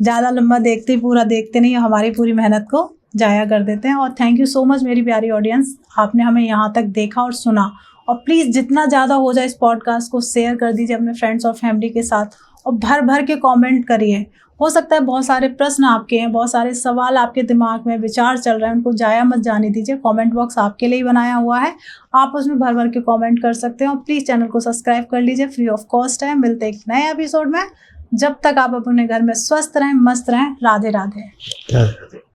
ज़्यादा लंबा पूरा देखते नहीं, हमारी पूरी मेहनत को जाया कर देते हैं। और थैंक यू सो मच मेरी प्यारी ऑडियंस, आपने हमें यहाँ तक देखा और सुना। और प्लीज़ जितना ज़्यादा हो जाए इस पॉडकास्ट को शेयर कर दीजिए अपने फ्रेंड्स और फैमिली के साथ, और भर भर के कमेंट करिए। हो सकता है बहुत सारे प्रश्न आपके हैं, बहुत सारे सवाल आपके दिमाग में विचार चल रहे हैं, उनको जाया मत जाने दीजिए। कमेंट बॉक्स आपके लिए ही बनाया हुआ है, आप उसमें भर भर के कमेंट कर सकते हैं। और प्लीज़ चैनल को सब्सक्राइब कर लीजिए, फ्री ऑफ कॉस्ट है। मिलते हैं एक नए एपिसोड में, जब तक आप अपने घर में स्वस्थ रहें, मस्त रहें। राधे राधे।